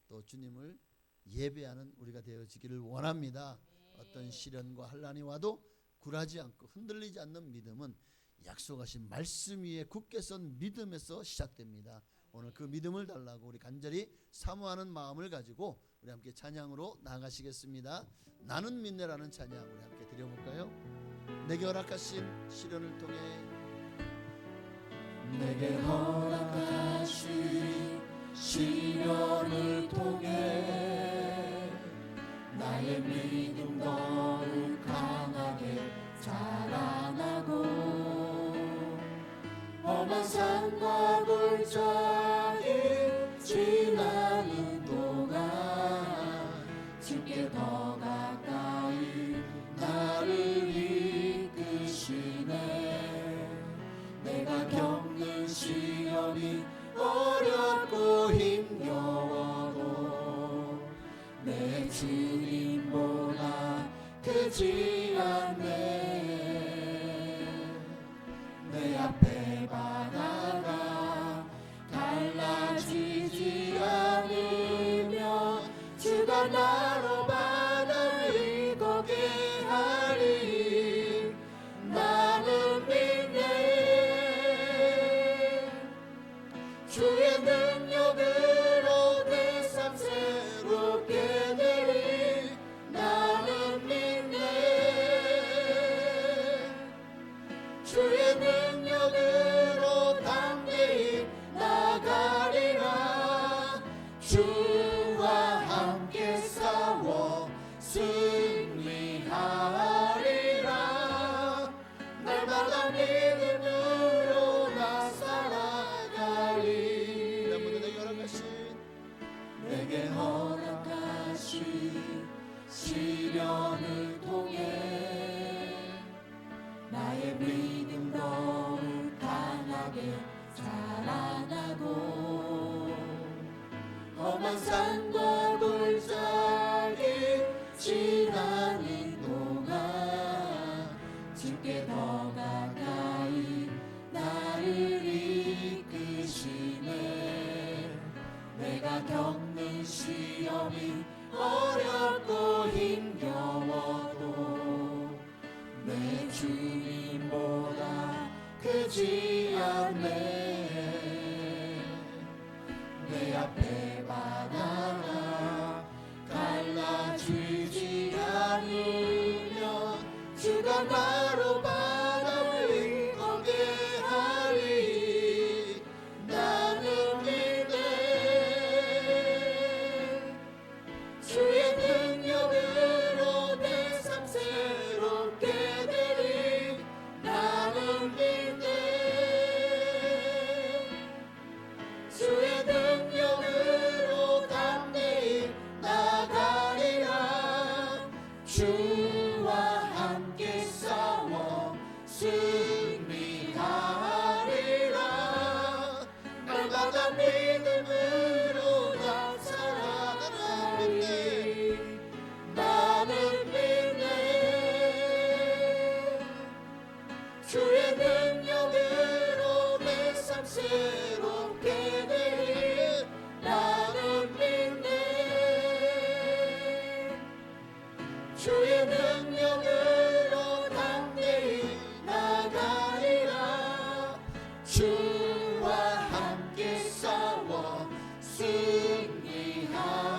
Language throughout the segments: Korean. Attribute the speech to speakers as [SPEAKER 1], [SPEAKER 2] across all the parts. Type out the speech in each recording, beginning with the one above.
[SPEAKER 1] 또 주님을 예배하는 우리가 되어지기를 원합니다. 어떤 시련과 환난이 와도 굴하지 않고 흔들리지 않는 믿음은 약속하신 말씀 위에 굳게 선 믿음에서 시작됩니다. 오늘 그 믿음을 달라고 우리 간절히 사모하는 마음을 가지고 우리 함께 찬양으로 나아가시겠습니다. 나는 믿네라는 찬양 우리 함께 드려볼까요? 내게 허락하신 시련을 통해
[SPEAKER 2] 내게 허락하신 시련을 통해 나의 믿음 더욱 강하게 자라나고 험한 산과 골짜기 지나는 동안 주께 더 가까이 나를 이끄시네. 내가 겪는 시련이 어렵고 힘겨워도 내 주님보다 크지 않네. 내 앞에 바다가 갈라지지 않으면 주가 나로 바다를 일거게 하리. 나는 믿네. 주의 능력으로 내 삶 새롭게 되리. 나는 믿네. 주의 능력으로 담대히 나가리라. 주와 함께 싸워 승리하리라. 날마다 믿음으로 나 살아가리. 내게 허락하신 시련을 통해 나의 믿음 더욱 강하게 자라나고 험한 산과 골짜기 지나는 동안 주께 더 가까이 나를 이끄시네. 내가 겪는 시험이 어렵고 힘겨워도 내 주님보다 크지 않네. 내 앞에 바다가 갈라지지 않으면 주가 나로 바다를 일거게 하리. 나는 믿네. 주의 능력으로 내 삶 새롭게 되리. 나는 믿네. 주의 능력으로 담대히 나가리라. 주와 함께 싸워 승리하리라. 날마다 믿음으로 나 살아가리. 나는 믿네. 주의 능력으로 내 삶 새롭게 되리. 나는 믿네. 주의 능력으로 담대히 나가리라. 주와 함께 싸워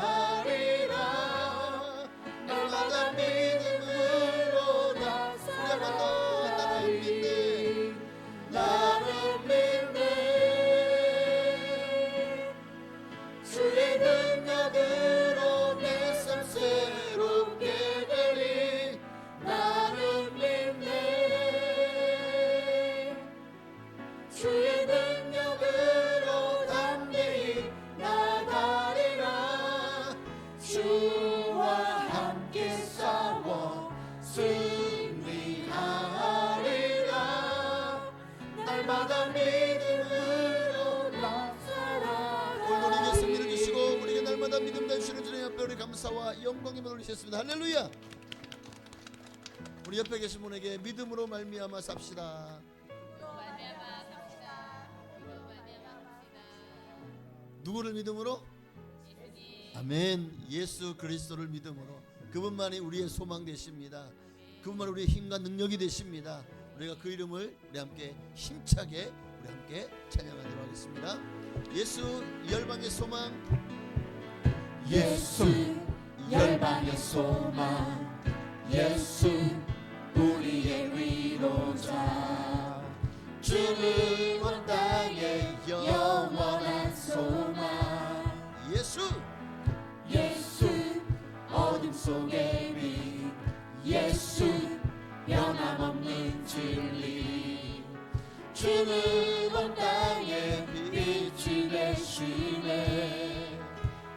[SPEAKER 2] 승리하리라. 날마다 믿음으로 나 살아가리. 나는 믿네. 주의 능력으로 내 삶 새롭게 되리. 나는 믿네. 주의 능력으로 담대히 나가리라. 주와 함께 싸워 승리하리라. 날마다 믿음으로 나 살아가리.
[SPEAKER 1] 오늘 우리에게 승리를 주시고 우리에게 날마다 믿음 되시는 주님 앞에 우리 감사와 영광임을 올리셨습니다. 할렐루야. 우리 옆에 계신 분에게 믿음으로 말미암아 삽시다. 누구를 믿음으로? 아멘. 예수 그리스도를 믿음으로 그분만이 우리의 소망 되십니다. 그분만이 우리의 힘과 능력이 되십니다. 우리가 그 이름을 우리 함께 힘차게 우리 함께 찬양하도록 하겠습니다. 예수 열방의 소망,
[SPEAKER 2] 예수 열방의 소망, 예수 우리의 위로자, 주는 온 땅의 영원한 소망.
[SPEAKER 1] 예수
[SPEAKER 2] 예수 어둠 속의 빛, 예수 변함없는 진리, 주는 온 땅의 빛이 되시네.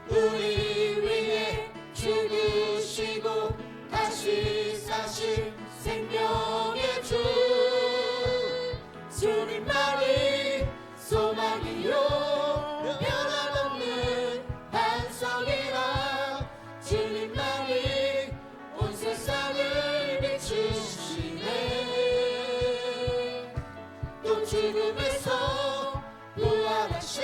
[SPEAKER 2] 우리 위해 죽으시고 다시 사신 생명의 주, 주님만이 소망이요 변함없는 반석이라, 주님만이 온 세상을 비추시네. 또 죽음에서 부활하신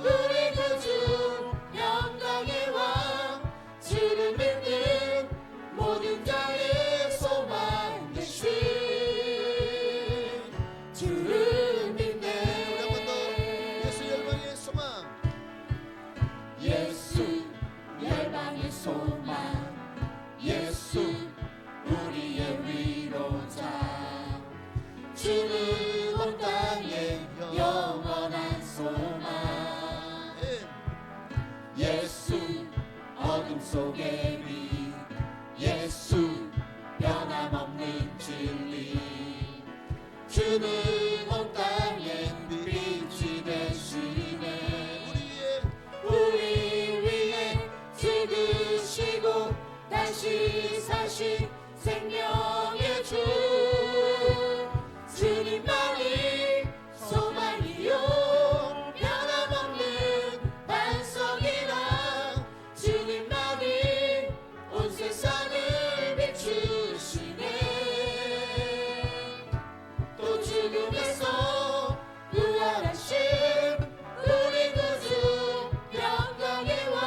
[SPEAKER 2] 우리 구주 영광의 왕, 주를 믿는 모든 자의 소망 되신 주를 믿네.
[SPEAKER 1] 우리 한 번 더 예수 열방의 소망,
[SPEAKER 2] 예수 열방의 소망, 예수 우리의 위로자, 주는 온 땅의 영원한 소망. 예수 어둠 속의 빛, 예수 변함없는 진리, 주는 온 땅의 빛이 되시네. 우리 위해 죽으시고 다시 사신 생명의 주, 주님만이 소망이요 변함없는 반석이라, 주님만이 온 세상을 비추시네. 또 죽음에서 부활하신 우리 구주 영광의 왕,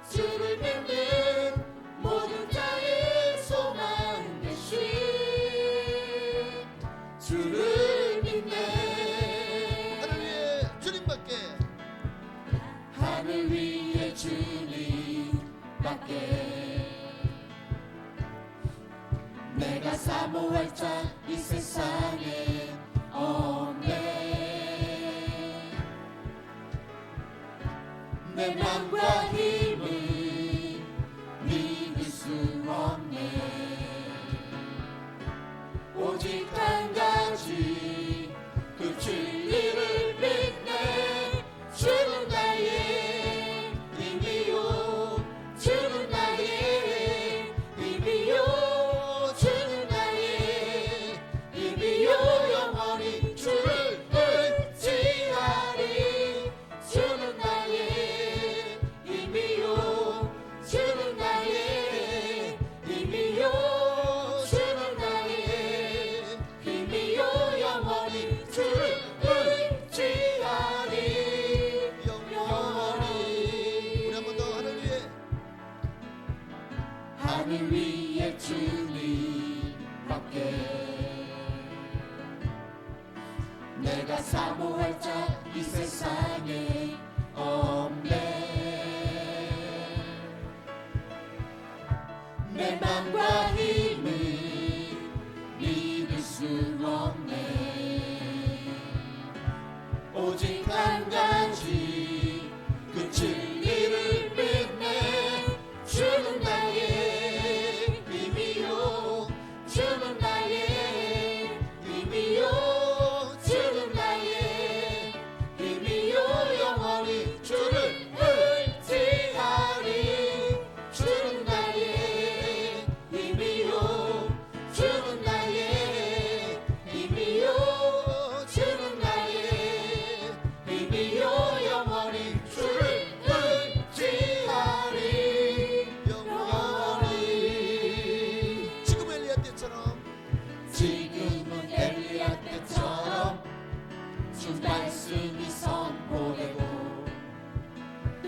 [SPEAKER 2] 주를 믿는 모든 자의 소망 되신 주를 믿네.
[SPEAKER 1] 하늘 위에 주님밖에,
[SPEAKER 2] 하늘 위에 주님밖에 내가 사모할 자 이 세상에 없네. 내 맘과 힘을 믿을 수 없네. 오직 한 가지 그 진리를 믿네. 주는 나의 힘이요, 주는 나의 힘이요, 주는 나의 힘이요, 영원히 주를 의지하리. 주는 나의 힘이요,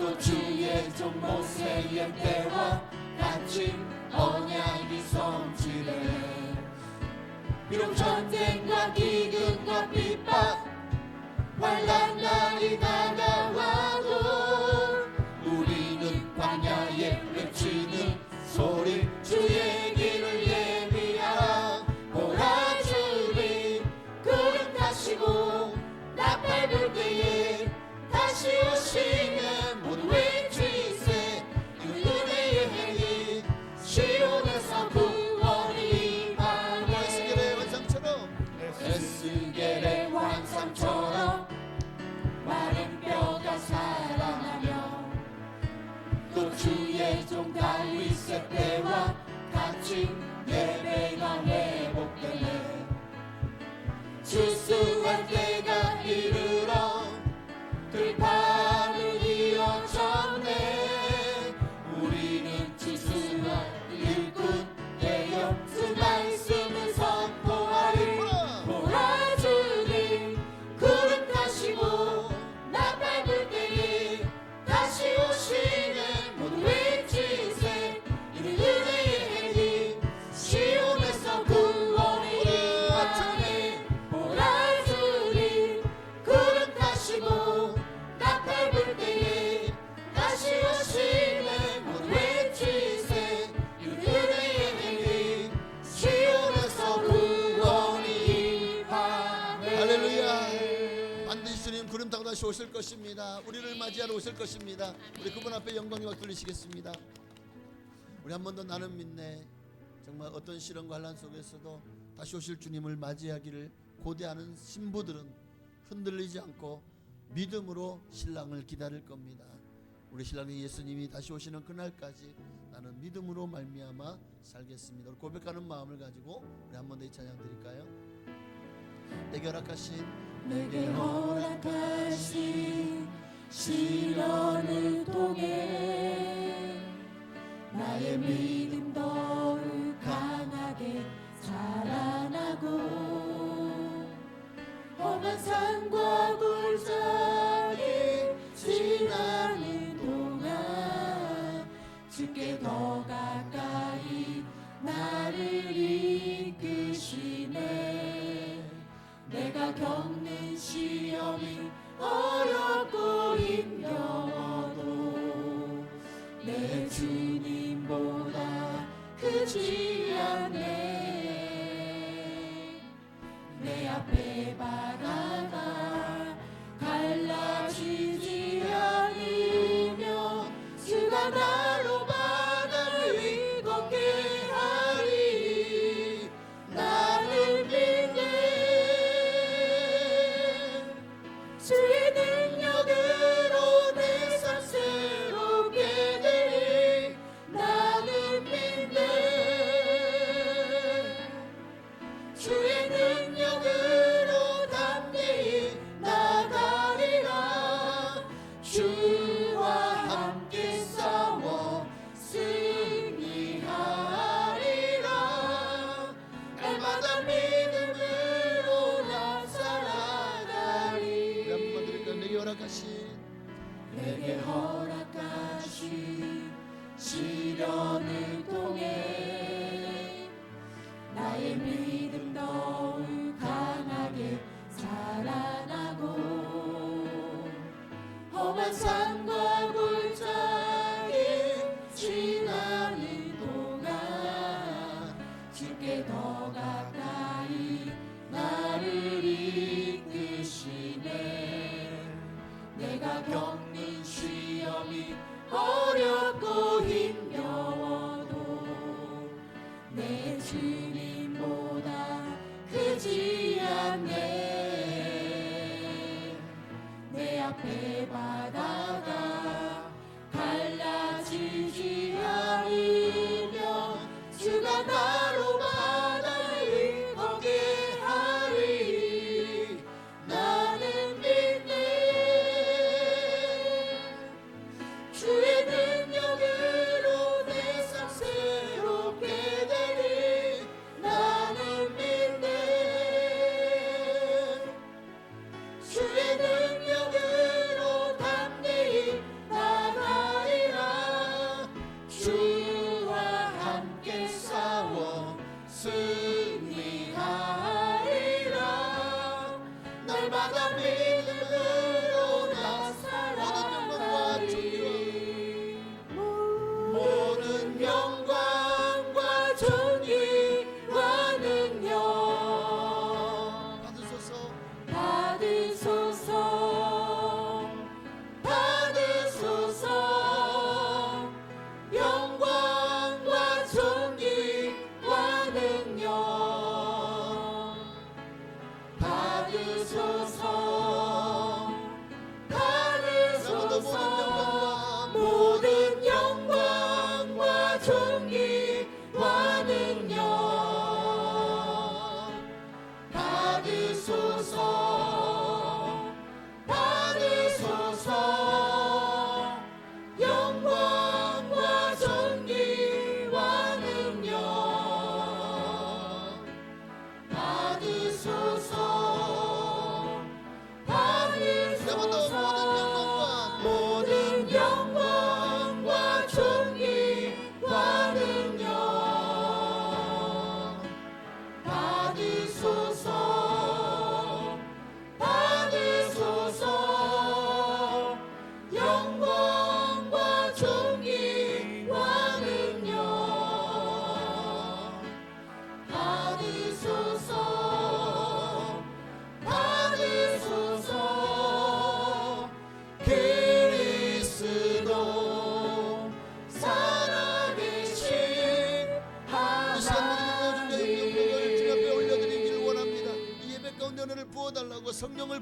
[SPEAKER 2] 또 주의 종 모세의 때와 같이 언약이 성취돼. 비록 전쟁과 기근과 핍박 환난 날이 다가와도 우리는 광야에 외치는 소리 주의 길을 예비하라. 보라 주님 구름 타시고 나팔 불 때에 다시 오시네. 모두 외치세 은혜의 해인 시온에서 구원이 임하네.
[SPEAKER 1] 에스겔의 환상처럼
[SPEAKER 2] 에스겔의 환상처럼 마른 뼈가 살아나며 또 주의 종 다윗의 때와 같이 예배가 회복되네. 추수할 때가 이르러 들판을 이어졌네. 우리는 추수할 일꾼 되어 주 말씀을 선포하리. 보라 주님 구름 타시고 나팔 불 때에 다시 오시네. 모두 외치세 이는 은혜의 해인 시온에서 구원이 임하네. 보라 주님 구름 타시고 나팔 불 때에 다시 오시네. 모두 외치세 이는 은혜의 해인 시온에서 구원이 임하네.
[SPEAKER 1] 할렐루야. 반드시 주님 구름 타고 다시 오실 것입니다. 우리를 맞이하러 오실 것입니다. 우리 그분 앞에 영광의 박 돌리시겠습니다. 우리 한 번 더 나는 믿네. 정말 어떤 시련과 환난 속에서도 다시 오실 주님을 맞이하기를 고대하는 신부들은 흔들리지 않고 믿음으로 신랑을 기다릴 겁니다. 우리 신랑인 예수님이 다시 오시는 그날까지 나는 믿음으로 말미암아 살겠습니다. 우리 고백하는 마음을 가지고 우리 한 번 더 이 찬양 드릴까요? 내게 허락하신
[SPEAKER 2] 내게 허락하신 시련을 통해 나의 믿음 더욱 강하게 자라나고 험한 산과 골짜기 지나는 동안 주께 더 가까이 나를 이끄시네. 내가 겪는 시험이 어렵고 힘겨워도 내 주님보다 크지 않네. 내 앞에 바다가 갈라지지 않으며 주가 나로 바다를 위걷게 하리. 나는 믿네. 주의 능력으로 내 삶 새롭게 되리. 나는 믿네. 주의 능력으로 담대히 나가리라. 주와 함께 싸워 승리하리라. 날마다 믿음으로 나 살아가리.
[SPEAKER 1] 우리 한 번만 드릴까요? 내게 허락하신
[SPEAKER 2] 내게 허락하신 시련을 통해 나의 믿음 더욱 강하게 자라나고 험한 산과 골짜기 지나는 동안 주께 더 가까이 나를 이끄시네. 내가 겪는 시험이 어렵고 힘겨워도 내 주님보다 크지 않네. 내 앞에 바다가 갈라지지 않으며 주가 나로 바다를 위걷게 하리. 나는 믿네. 주의 능력으로 내 삶 새롭게 되리. 나는 믿네. 주의 능력으로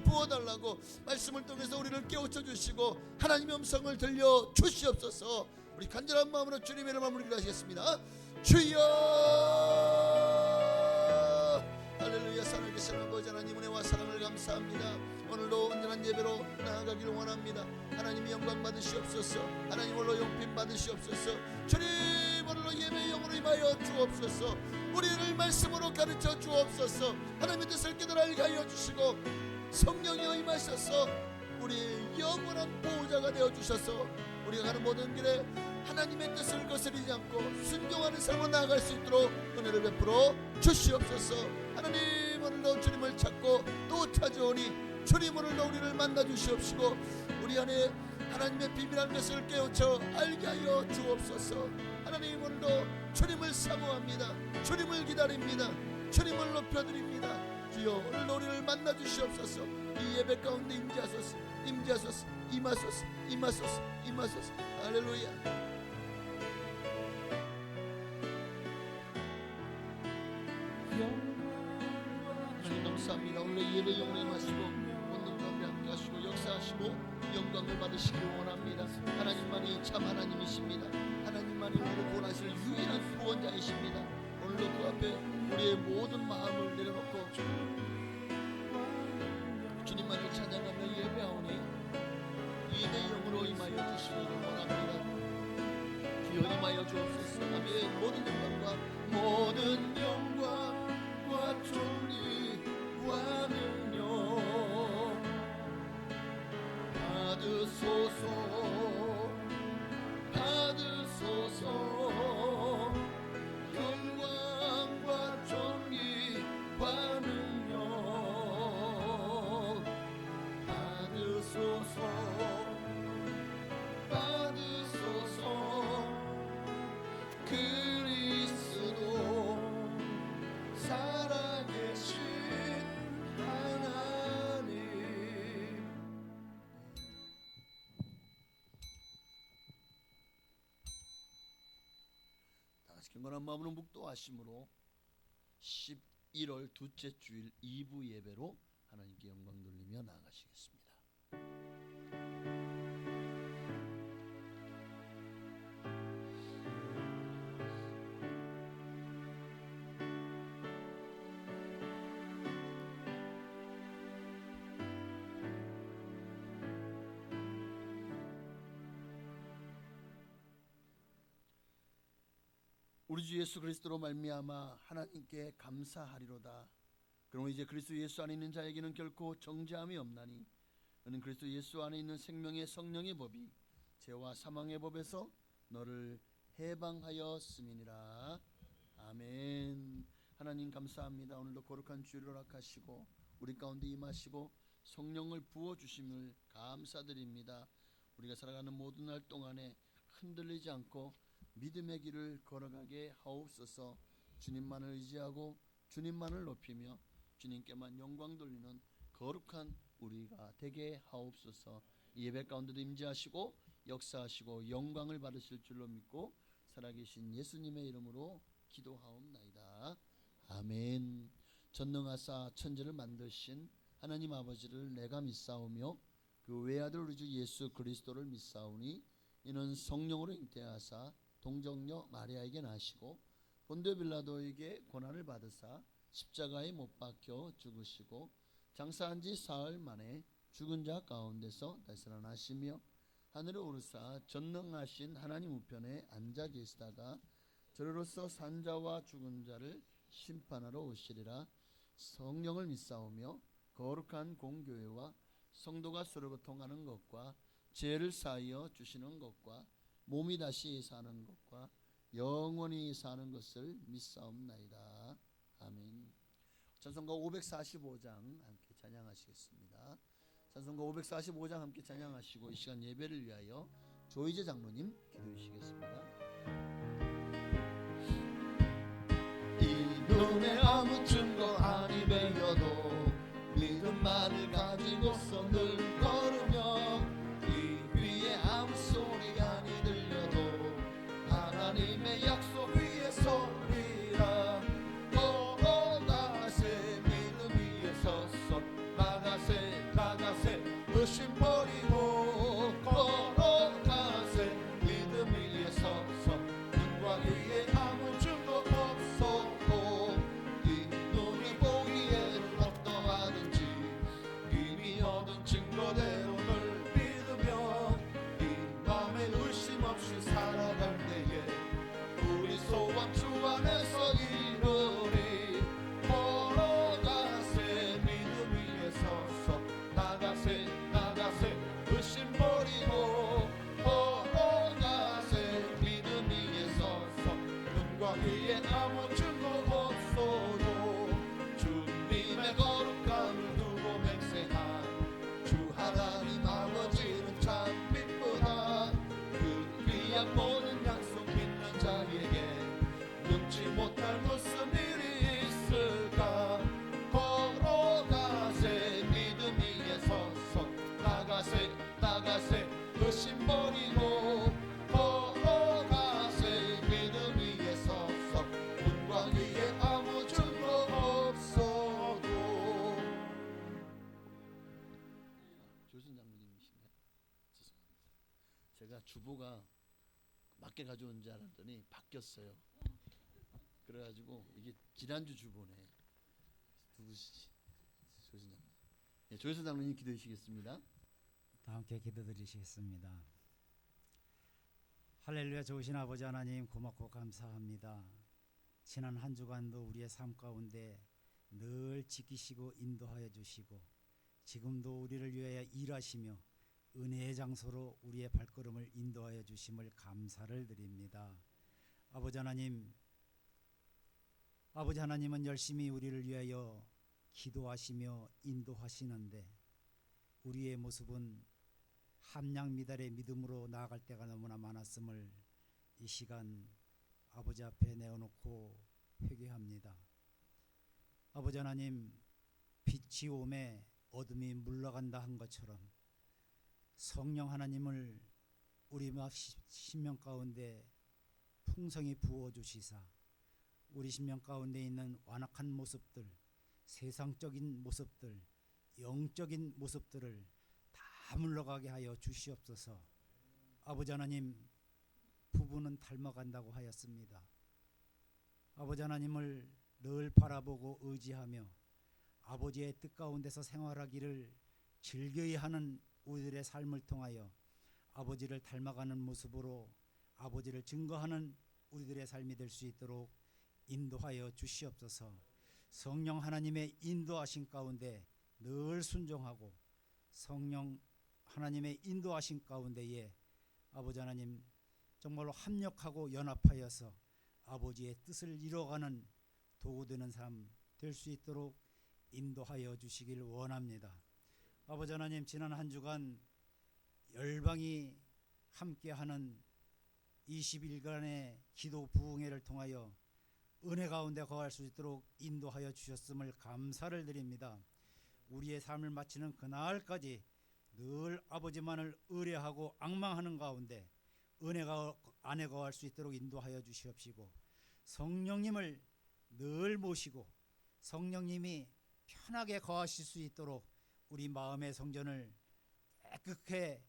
[SPEAKER 1] 부어달라고 말씀을 통해서 우리를 깨우쳐 주시고 하나님의 음성을 들려 주시옵소서. 우리 간절한 마음으로 주님의 이름을 마무리 기도하시겠습니다. 주여 할렐루야. 살아계신 아버지 하나님 은혜와 사랑을 감사합니다. 오늘도 온전한 예배로 나아가기를 원합니다. 하나님이 영광 받으시옵소서. 하나님 홀로 용품 받으시옵소서. 주님 오늘로 예배의 영으로 임하여 주옵소서. 우리를 말씀으로 가르쳐 주옵소서. 하나님의 뜻을 깨달아 알게 하여 주시고 성령이여 임하셔서 우리의 영원한 보호자가 되어 주셔서 우리가 가는 모든 길에 하나님의 뜻을 거스르지 않고 순종하는 삶으로 나아갈 수 있도록 은혜를 베풀어 주시옵소서. 하나님 오늘도 주님을 찾고 또 찾아오니 주님 오늘도 우리를 만나 주시옵시고 우리 안에 하나님의 비밀한 것을 깨우쳐 알게 하여 주옵소서. 하나님 오늘도 주님을 사모합니다. 주님을 기다립니다. 주님을 높여드립니다. 주여 오늘도 우리를 만나 주시옵소서. 이 예배 가운데 임재하소서. 임재하소서. 임하소서. 임하소서. 임하소서. 할렐루야. 하나님 감사합니다. 오늘 예배 영원히 마시고 모든 가운데 함께 하시고 역사하시고 영광을 받으시길 원합니다. 하나님만이 참 하나님이십니다. 하나님만이 우리를 구원하실 유일한 구원자이십니다. 오늘도 그 앞에 우리의 모든 마음을 내려놓고 주님만을 찬양하며 예배하오니 예배 영으로 임하여 주시기를 원합니다. 주여 임하여 주옵소서. 아멘. 모든 영광과 존귀와 능력 받으소서. 영광과 존귀와 능력 받으소서. 그리스도 살아계신 하나님. 다같이 경건한 마음으로 묵도하심으로 11월 둘째 주일 2부 예배로 하나님께 영광 돌리며 나아가시겠습니다. 우리 주 예수 그리스도로 말미암아 하나님께 감사하리로다. 그러므로 이제 그리스도 예수 안에 있는 자에게는 결코 정죄함이 없나니 너는 그리스도 예수 안에 있는 생명의 성령의 법이 죄와 사망의 법에서 너를 해방하였음이니라. 아멘. 하나님 감사합니다. 오늘도 거룩한 주일을 허락하시고 우리 가운데 임하시고 성령을 부어주심을 감사드립니다. 우리가 살아가는 모든 날 동안에 흔들리지 않고 믿음의 길을 걸어가게 하옵소서. 주님만을 의지하고 주님만을 높이며 주님께만 영광 돌리는 거룩한 우리가 되게 하옵소서. 이 예배 가운데도 임재하시고 역사하시고 영광을 받으실 줄로 믿고 살아계신 예수님의 이름으로 기도하옵나이다. 아멘. 전능하사 천지를 만드신 하나님 아버지를 내가 믿사오며 그 외아들 우리 주 예수 그리스도를 믿사오니 이는 성령으로 잉태하사 동정녀 마리아에게 나시고 본디오 빌라도에게 고난을 받으사 십자가에 못 박혀 죽으시고 장사한 지 사흘 만에 죽은 자 가운데서 다시 살아나시며 하늘에 오르사 전능하신 하나님 우편에 앉아 계시다가 저로서 산 자와 죽은 자를 심판하러 오시리라. 성령을 믿사오며 거룩한 공교회와 성도가 서로 고통하는 것과 죄를 사하여 주시는 것과 몸이 다시 사는 것과 영원히 사는 것을 믿사옵나이다. 아멘. 찬송가 545장 함께 찬양하시겠습니다. 찬송가 545장 함께 찬양하시고 이 시간 예배를 위하여 조이제 장로님 기도해 주시겠습니다. 이 눈에 아무 증거 아니 배여도 믿음만을 가지고서 늘 걸으며 이 귀에 아무 소리 아니 들려도 하나님의 약속 위에 서리라. 걸어가세 믿음 위에 서서 나가세 제가 주보가 맞게 가져온 줄 알았더니 바뀌었어요. 그래가지고 이게 지난주 주보네. 누구시지? 조선장. 예, 조선장님 기도해 주시겠습니다.
[SPEAKER 3] 다 함께 기도드리시겠습니다. 할렐루야. 좋으신 아버지 하나님 고맙고 감사합니다. 지난 한 주간도 우리의 삶 가운데 늘 지키시고 인도하여 주시고 지금도 우리를 위하여 일하시며 은혜의 장소로 우리의 발걸음을 인도하여 주심을 감사를 드립니다. 아버지 하나님은 열심히 우리를 위하여 기도하시며 인도하시는데 우리의 모습은 함량미달의 믿음으로 나아갈 때가 너무나 많았음을 이 시간 아버지 앞에 내어놓고 회개합니다. 아버지 하나님, 빛이 오매 어둠이 물러간다 한 것처럼 성령 하나님을 우리 심령 가운데 풍성히 부어주시사 우리 심령 가운데 있는 완악한 모습들, 세상적인 모습들, 영적인 모습들을 다 물러가게 하여 주시옵소서. 아버지 하나님, 부부는 닮아간다고 하였습니다. 아버지 하나님을 늘 바라보고 의지하며 아버지의 뜻 가운데서 생활하기를 즐겨야 하는 우리들의 삶을 통하여 아버지를 닮아가는 모습으로 아버지를 증거하는 우리들의 삶이 될 수 있도록 인도하여 주시옵소서. 성령 하나님의 인도하신 가운데 늘 순종하고 성령 하나님의 인도하신 가운데에 아버지 하나님 정말로 합력하고 연합하여서 아버지의 뜻을 이뤄가는 도구되는 삶 될 수 있도록 인도하여 주시길 원합니다. 아버지 하나님, 지난 한 주간 열방이 함께하는 20일간의 기도 부흥회를 통하여 은혜 가운데 거할 수 있도록 인도하여 주셨음을 감사를 드립니다. 우리의 삶을 마치는 그날까지 늘 아버지만을 의뢰하고 앙망하는 가운데 은혜가 안에 거할 수 있도록 인도하여 주시옵시고 성령님을 늘 모시고 성령님이 편하게 거하실 수 있도록 우리 마음의 성전을 깨끗하게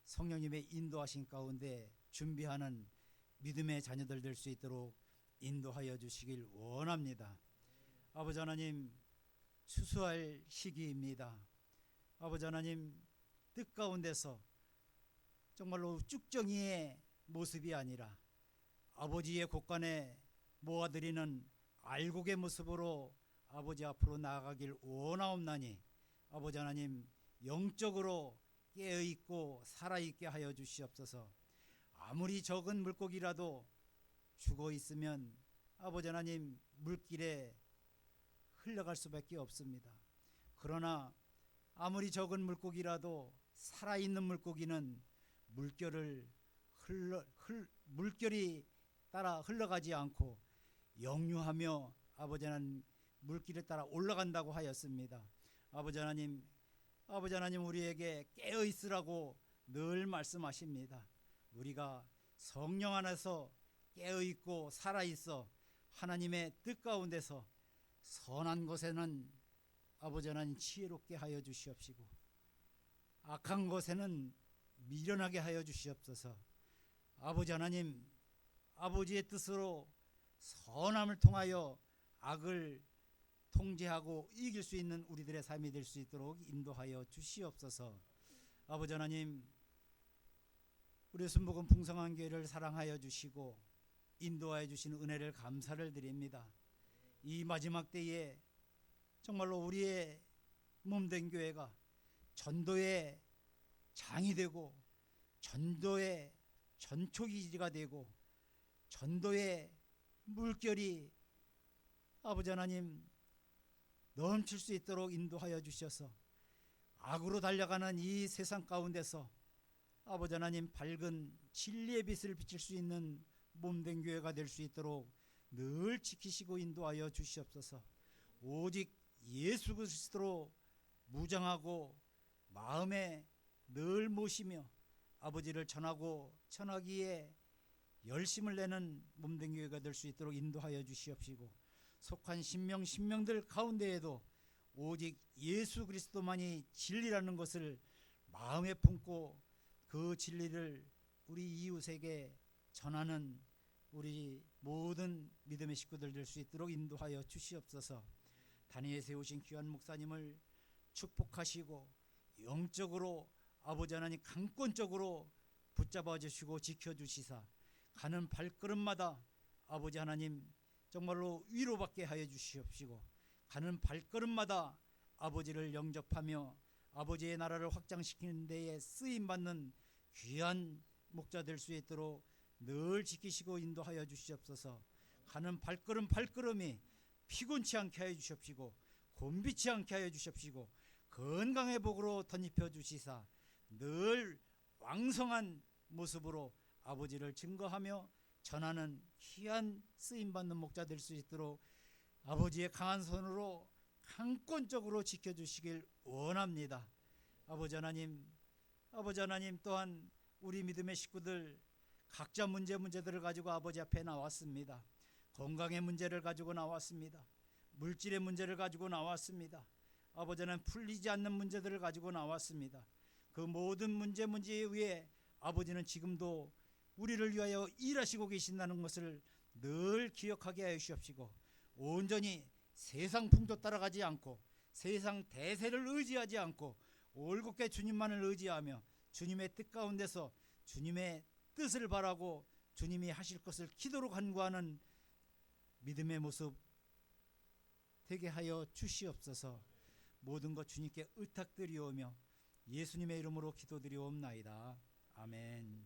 [SPEAKER 3] 성령님의 인도하신 가운데 준비하는 믿음의 자녀들 될 수 있도록 인도하여 주시길 원합니다. 아버지 하나님, 추수할 시기입니다. 아버지 하나님, 뜻 가운데서 정말로 쭉정이의 모습이 아니라 아버지의 곳간에 모아드리는 알곡의 모습으로 아버지 앞으로 나아가길 원하옵나니 아버지 하나님, 영적으로 깨어있고 살아있게 하여 주시옵소서. 아무리 적은 물고기라도 죽어있으면 아버지 하나님 물길에 흘러갈 수밖에 없습니다. 그러나 아무리 적은 물고기라도 살아있는 물고기는 물결이 따라 흘러가지 않고 역류하며 아버지 하나님 물길에 따라 올라간다고 하였습니다. 아버지 하나님 우리에게 깨어있으라고 늘 말씀하십니다. 우리가 성령 안에서 깨어있고 살아있어 하나님의 뜻 가운데서 선한 것에는 아버지 하나님 지혜롭게 하여 주시옵시고 악한 것에는 미련하게 하여 주시옵소서. 아버지 하나님, 아버지의 뜻으로 선함을 통하여 악을 통제하고 이길 수 있는 우리들의 삶이 될 수 있도록 인도하여 주시옵소서. 아버지 하나님, 우리 순복음 풍성한 교회를 사랑하여 주시고 인도하여 주시는 은혜를 감사를 드립니다. 이 마지막 때에 정말로 우리의 몸된 교회가 전도의 장이 되고 전도의 전초기지가 되고 전도의 물결이 아버지 하나님 넘칠 수 있도록 인도하여 주셔서 악으로 달려가는 이 세상 가운데서 아버지 하나님 밝은 진리의 빛을 비칠 수 있는 몸된 교회가 될 수 있도록 늘 지키시고 인도하여 주시옵소서. 오직 예수 그리스도로 무장하고 마음에 늘 모시며 아버지를 전하고 전하기에 열심을 내는 몸된 교회가 될 수 있도록 인도하여 주시옵시고 속한 신명들 가운데에도 오직 예수 그리스도만이 진리라는 것을 마음에 품고 그 진리를 우리 이웃에게 전하는 우리 모든 믿음의 식구들 될 수 있도록 인도하여 주시옵소서. 단위에 세우신 귀한 목사님을 축복하시고 영적으로 아버지 하나님 강권적으로 붙잡아 주시고 지켜주시사 가는 발걸음마다 아버지 하나님 정말로 위로받게 하여 주시옵시고 가는 발걸음마다 아버지를 영접하며 아버지의 나라를 확장시키는 데에 쓰임받는 귀한 목자 될 수 있도록 늘 지키시고 인도하여 주시옵소서. 가는 발걸음이 피곤치 않게 하여 주시옵시고 곤비치 않게 하여 주시옵시고 건강의 복으로 덧입혀 주시사 늘 왕성한 모습으로 아버지를 증거하며 전하는 귀한 쓰임받는 목자 될 수 있도록 아버지의 강한 손으로 강권적으로 지켜주시길 원합니다. 아버지 하나님 또한 우리 믿음의 식구들 각자 문제들을 가지고 아버지 앞에 나왔습니다. 건강의 문제를 가지고 나왔습니다. 물질의 문제를 가지고 나왔습니다. 아버지는 풀리지 않는 문제들을 가지고 나왔습니다. 그 모든 문제 위에 아버지는 지금도 우리를 위하여 일하시고 계신다는 것을 늘 기억하게 하여 주시옵시고 온전히 세상 풍조 따라가지 않고 세상 대세를 의지하지 않고 올곧게 주님만을 의지하며 주님의 뜻 가운데서 주님의 뜻을 바라고 주님이 하실 것을 기도로 간구하는 믿음의 모습 되게 하여 주시옵소서. 모든 것 주님께 의탁드리오며 예수님의 이름으로 기도드리옵나이다. 아멘.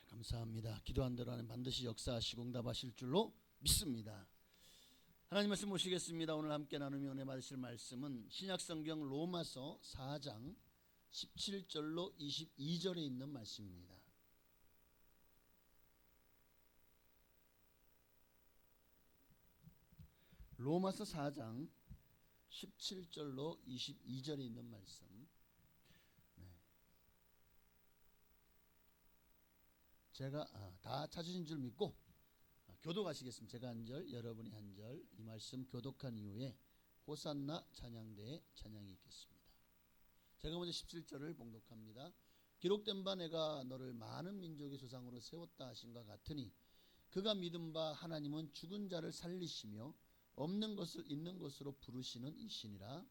[SPEAKER 1] 감사합니다. 기도한 대로 하나님 반드시 역사하시고 응답하실 줄로 믿습니다. 하나님 말씀 모시겠습니다. 오늘 함께 나누며 은혜 받으실 말씀은 신약성경 로마서 4장 17절로 22절에 있는 말씀입니다. 로마서 4장 17절로 22절에 있는 말씀. 제가 다 찾으신 줄 믿고 교독하시겠습니다. 제가 한 절, 여러분이 한 절, 이 말씀 교독한 이후에 호산나 찬양대의 찬양이 있겠습니다. 제가 먼저 17절을 봉독합니다. 기록된 바 내가 너를 많은 민족의 조상으로 세웠다 하신과 같으니 그가 믿은 바 하나님은 죽은 자를 살리시며 없는 것을 있는 것으로 부르시는 이시니라.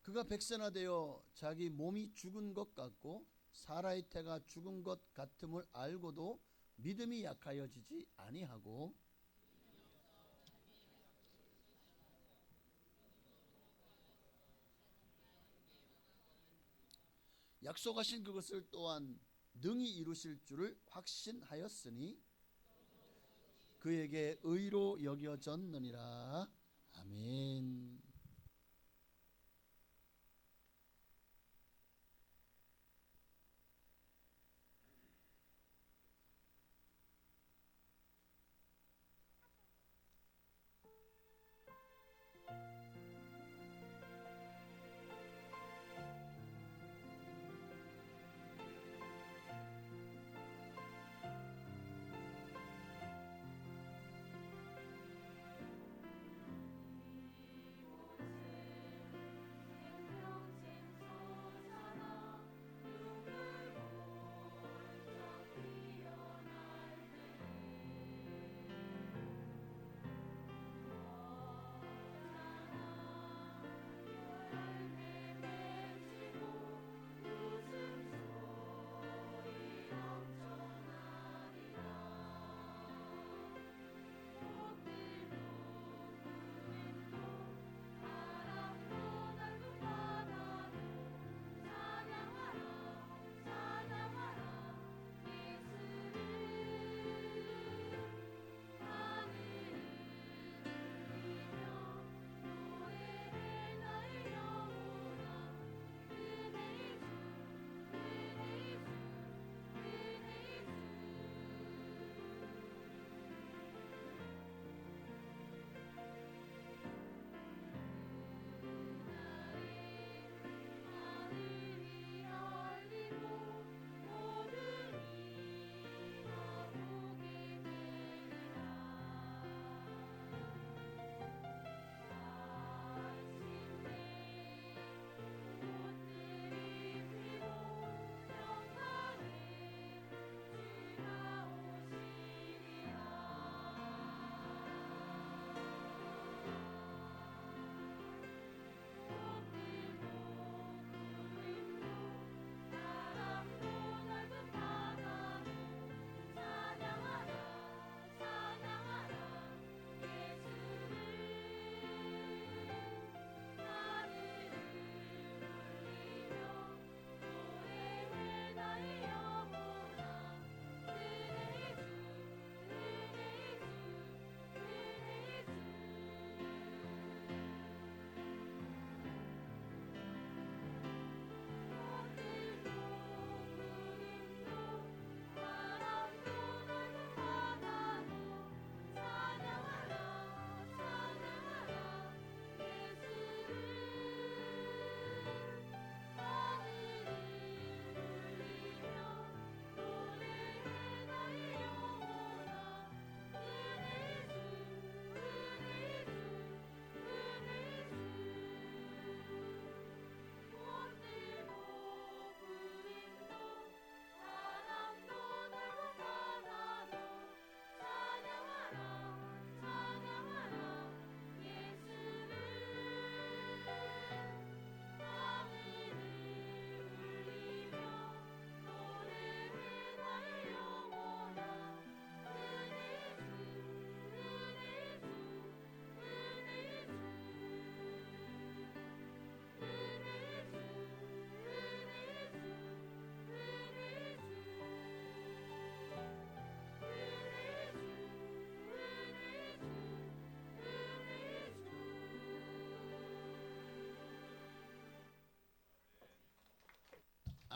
[SPEAKER 1] 그가 백세나 되어 자기 몸이 죽은 것 같고 사라의 태가 죽은 것 같음을 알고도 믿음이 약하여지지 아니하고 약속하신 그것을 또한 능히 이루실 줄을 확신하였으니 그에게 의로 여겨졌느니라. 아멘.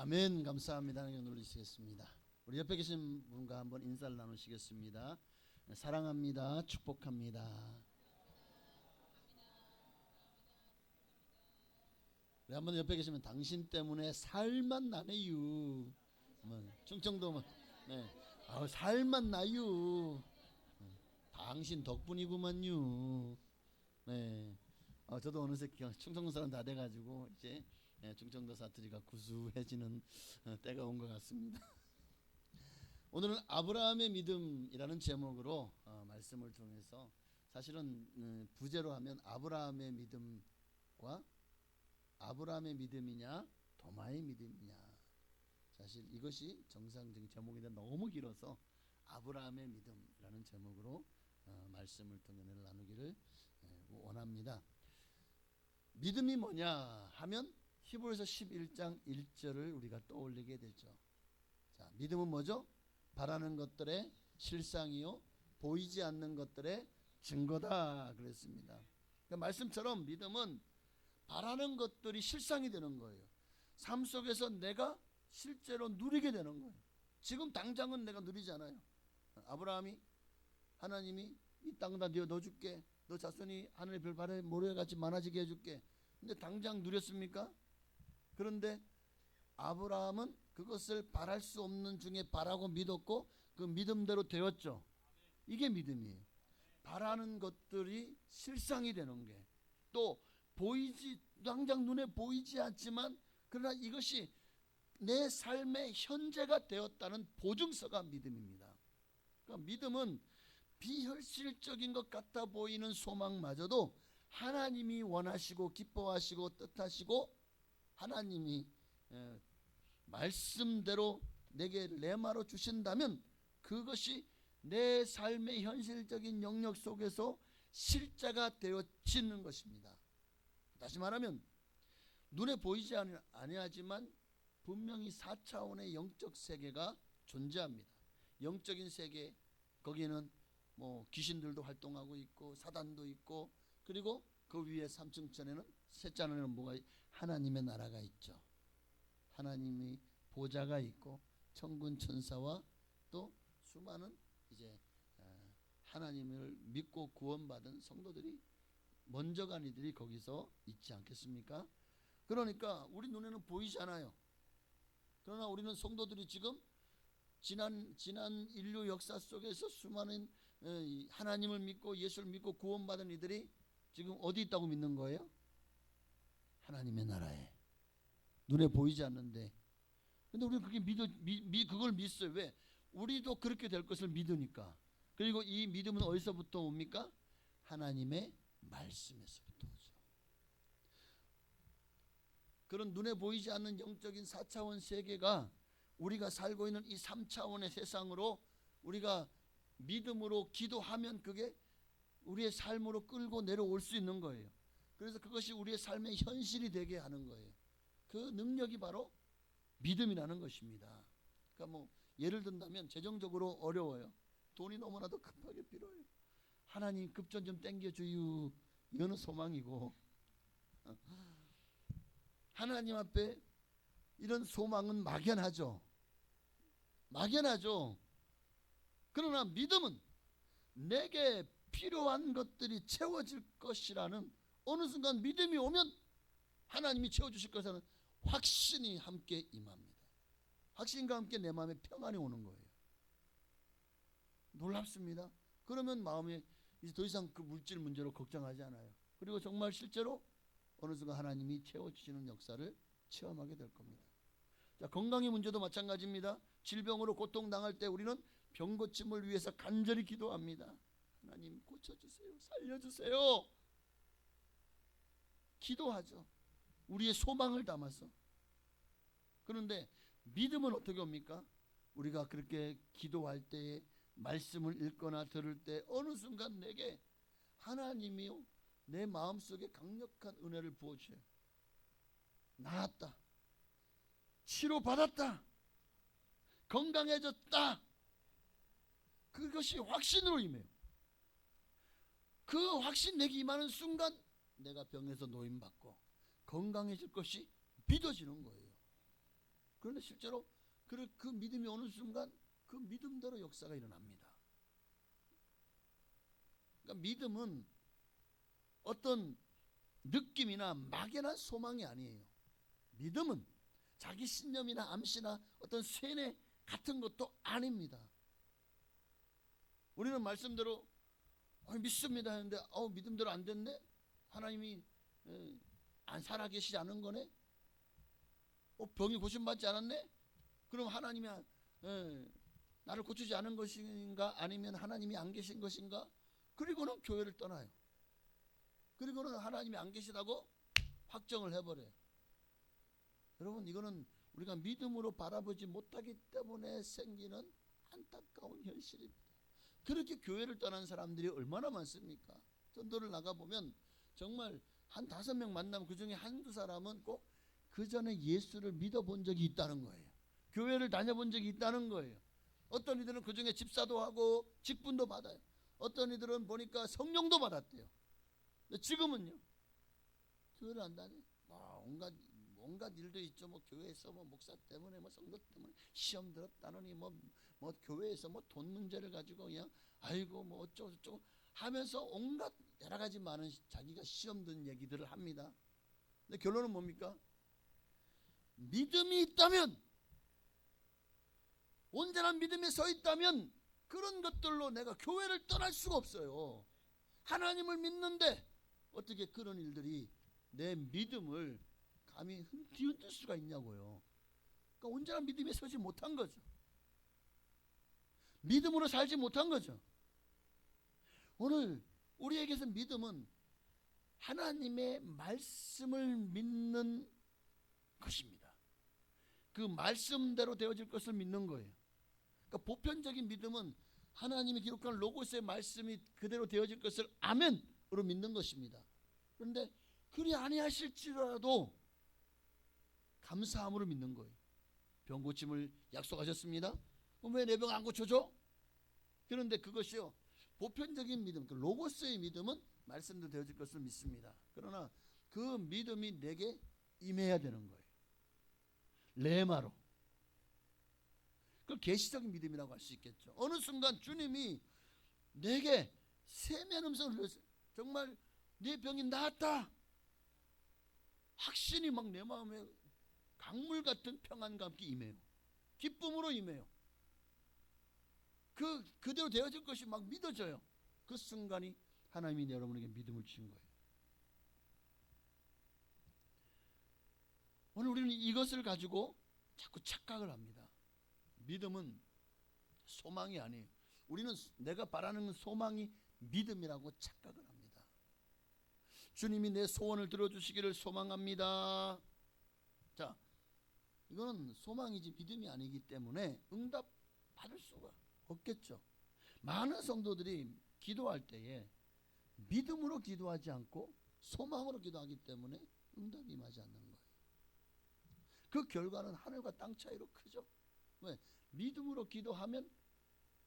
[SPEAKER 1] 아멘. 감사합니다. 하나님 눌러주시겠습니다. 우리 옆에 계신 분과 한번 인사를 나누시겠습니다. 사랑합니다. 축복합니다. 우리 한번 옆에 계시면 당신 때문에 살맛 나네요. 충청도면 네. 살맛 나요. 당신 덕분이구만요. 네. 저도 어느새 충청도 사람 다 돼가지고 이제 충청도 사투리가 구수해지는 때가 온 것 같습니다. 오늘은 아브라함의 믿음이라는 제목으로 말씀을 통해서 사실은 부제로 하면 아브라함의 믿음과 아브라함의 믿음이냐 도마의 믿음이냐, 사실 이것이 정상적인 제목인데 너무 길어서 아브라함의 믿음이라는 제목으로 말씀을 통해 나누기를 원합니다. 믿음이 뭐냐 하면 히브리서 11장 1절을 우리가 떠올리게 되죠. 자, 믿음은 뭐죠? 바라는 것들의 실상이요 보이지 않는 것들의 증거다 그랬습니다. 그러니까 말씀처럼 믿음은 바라는 것들이 실상이 되는 거예요. 삶 속에서 내가 실제로 누리게 되는 거예요. 지금 당장은 내가 누리지 않아요. 아브라함이 하나님이 이 땅에다 넣어줄게, 너 자손이 하늘의 별 아래 모래같이 많아지게 해줄게. 근데 당장 누렸습니까? 그런데 아브라함은 그것을 바랄 수 없는 중에 바라고 믿었고 그 믿음대로 되었죠. 이게 믿음이에요. 바라는 것들이 실상이 되는 게, 또 보이지 당장 눈에 보이지 않지만 그러나 이것이 내 삶의 현재가 되었다는 보증서가 믿음입니다. 그러니까 믿음은 비현실적인 것 같아 보이는 소망마저도 하나님이 원하시고 기뻐하시고 뜻하시고 하나님이 말씀대로 내게 레마로 주신다면 그것이 내 삶의 현실적인 영역 속에서 실제가 되어지는 것입니다. 다시 말하면 눈에 보이지 아니하지만 분명히 4차원의 영적 세계가 존재합니다. 영적인 세계, 거기에는 뭐 귀신들도 활동하고 있고 사단도 있고, 그리고 그 위에 3층천에는 셋째는 뭐가 하나님의 나라가 있죠. 하나님의 보좌가 있고 천군 천사와 또 수많은 이제 하나님을 믿고 구원받은 성도들이 먼저 간 이들이 거기서 있지 않겠습니까? 그러니까 우리 눈에는 보이지 않아요. 그러나 우리는 성도들이 지금 지난 인류 역사 속에서 수많은 하나님을 믿고 예수를 믿고 구원받은 이들이 지금 어디 있다고 믿는 거예요? 하나님의 나라에. 눈에 보이지 않는데. 근데 우리는 그게 그걸 믿어요. 왜? 우리도 그렇게 될 것을 믿으니까. 그리고 이 믿음은 어디서부터 옵니까? 하나님의 말씀에서부터 오죠. 그런 눈에 보이지 않는 영적인 4차원 세계가 우리가 살고 있는 이 3차원의 세상으로 우리가 믿음으로 기도하면 그게 우리의 삶으로 끌고 내려올 수 있는 거예요. 그래서 그것이 우리의 삶의 현실이 되게 하는 거예요. 그 능력이 바로 믿음이라는 것입니다. 그러니까 뭐 예를 든다면 재정적으로 어려워요. 돈이 너무나도 급하게 필요해요. 하나님 급전 좀 땡겨주유. 이거는 소망이고, 하나님 앞에 이런 소망은 막연하죠. 막연하죠. 그러나 믿음은 내게 필요한 것들이 채워질 것이라는, 어느 순간 믿음이 오면 하나님이 채워주실 것이라는 확신이 함께 임합니다. 확신과 함께 내 마음에 평안이 오는 거예요. 놀랍습니다. 그러면 마음에 이제 더 이상 그 물질 문제로 걱정하지 않아요. 그리고 정말 실제로 어느 순간 하나님이 채워주시는 역사를 체험하게 될 겁니다. 자, 건강의 문제도 마찬가지입니다. 질병으로 고통당할 때 우리는 병 고침을 위해서 간절히 기도합니다. 하나님 고쳐주세요, 살려주세요. 기도하죠. 우리의 소망을 담아서. 그런데 믿음은 어떻게 옵니까? 우리가 그렇게 기도할 때, 말씀을 읽거나 들을 때 어느 순간 내게 하나님이요 내 마음속에 강력한 은혜를 부어주셔요. 나았다, 치료받았다, 건강해졌다. 그것이 확신으로 임해요. 그 확신 내게 임하는 순간 내가 병에서 노임받고 건강해질 것이 믿어지는 거예요. 그런데 실제로 그 믿음이 오는 순간 그 믿음대로 역사가 일어납니다. 그러니까 믿음은 어떤 느낌이나 막연한 소망이 아니에요. 믿음은 자기 신념이나 암시나 어떤 쇠뇌 같은 것도 아닙니다. 우리는 말씀대로 믿습니다 했는데 믿음대로 안 됐네? 하나님이 안 살아계시지 않은 거네? 병이 고침받지 않았네? 그럼 하나님이 나를 고치지 않은 것인가? 아니면 하나님이 안 계신 것인가? 그리고는 교회를 떠나요. 그리고는 하나님이 안 계시다고 확정을 해버려요. 여러분, 이거는 우리가 믿음으로 바라보지 못하기 때문에 생기는 안타까운 현실입니다. 그렇게 교회를 떠난 사람들이 얼마나 많습니까? 전도를 나가보면 정말 한 5명 만나면 그 중에 한두 사람은 꼭 그 전에 예수를 믿어본 적이 있다는 거예요. 교회를 다녀본 적이 있다는 거예요. 어떤 이들은 그 중에 집사도 하고 직분도 받아요. 어떤 이들은 보니까 성령도 받았대요. 근데 지금은요, 교회를 안 다녀. 온갖 일도 있죠. 교회에서 목사 때문에 성도 때문에 시험 들었다느니 교회에서 돈 문제를 가지고 그냥 어쩌고 저쩌고 하면서 온갖 여러 가지 많은 자기가 시험 든 얘기들을 합니다. 근데 결론은 뭡니까? 믿음이 있다면, 온전한 믿음에 서 있다면 그런 것들로 내가 교회를 떠날 수가 없어요. 하나님을 믿는데 어떻게 그런 일들이 내 믿음을 감히 뒤흔들 수가 있냐고요. 그러니까 온전한 믿음에 서지 못한 거죠. 믿음으로 살지 못한 거죠. 오늘 우리에게서 믿음은 하나님의 말씀을 믿는 것입니다. 그 말씀대로 되어질 것을 믿는 거예요. 그러니까 보편적인 믿음은 하나님이 기록한 로고스의 말씀이 그대로 되어질 것을 아멘으로 믿는 것입니다. 그런데 그리 아니하실지라도 감사함으로 믿는 거예요. 병 고침을 약속하셨습니다. 왜 내 병 안 고쳐줘? 그런데 그것이요, 보편적인 믿음, 그 로고스의 믿음은 말씀도 되어질 것을 믿습니다. 그러나 그 믿음이 내게 임해야 되는 거예요. 레마로. 그걸 계시적인 믿음이라고 할 수 있겠죠. 어느 순간 주님이 내게 세미한 음성을 들렸어요. 정말 네 병이 나았다. 확신이 막 내 마음에 강물 같은 평안과 함께 임해요. 기쁨으로 임해요. 그대로 되어질 것이 막 믿어져요. 그 순간이 하나님이 여러분에게 믿음을 주신 거예요. 오늘 우리는 이것을 가지고 자꾸 착각을 합니다. 믿음은 소망이 아니에요. 우리는 내가 바라는 소망이 믿음이라고 착각을 합니다. 주님이 내 소원을 들어주시기를 소망합니다. 자, 이거는 소망이지 믿음이 아니기 때문에 응답 받을 수가 없겠죠. 많은 성도들이 기도할 때에 믿음으로 기도하지 않고 소망으로 기도하기 때문에 응답이 임하지 않는 거예요. 그 결과는 하늘과 땅 차이로 크죠. 왜? 믿음으로 기도하면,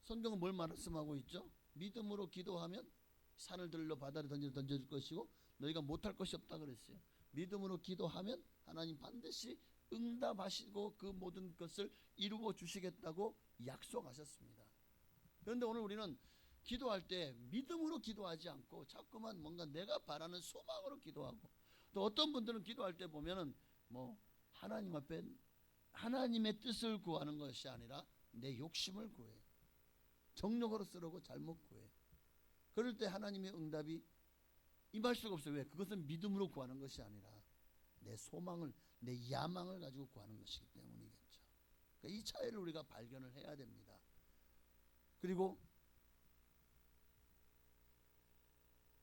[SPEAKER 1] 성경은 뭘 말씀하고 있죠? 믿음으로 기도하면 산을 들러 바다를 던져줄 것이고 너희가 못할 것이 없다 그랬어요. 믿음으로 기도하면 하나님 반드시 응답하시고 그 모든 것을 이루어 주시겠다고 약속하셨습니다. 그런데 오늘 우리는 기도할 때 믿음으로 기도하지 않고 자꾸만 뭔가 내가 바라는 소망으로 기도하고, 또 어떤 분들은 기도할 때 보면은 하나님 앞에 하나님의 뜻을 구하는 것이 아니라 내 욕심을 구해요. 정욕으로 쓰려고 잘못 구해요. 그럴 때 하나님의 응답이 임할 수가 없어요. 왜? 그것은 믿음으로 구하는 것이 아니라 내 소망을, 내 야망을 가지고 구하는 것이기 때문이겠죠. 그러니까 이 차이를 우리가 발견을 해야 됩니다. 그리고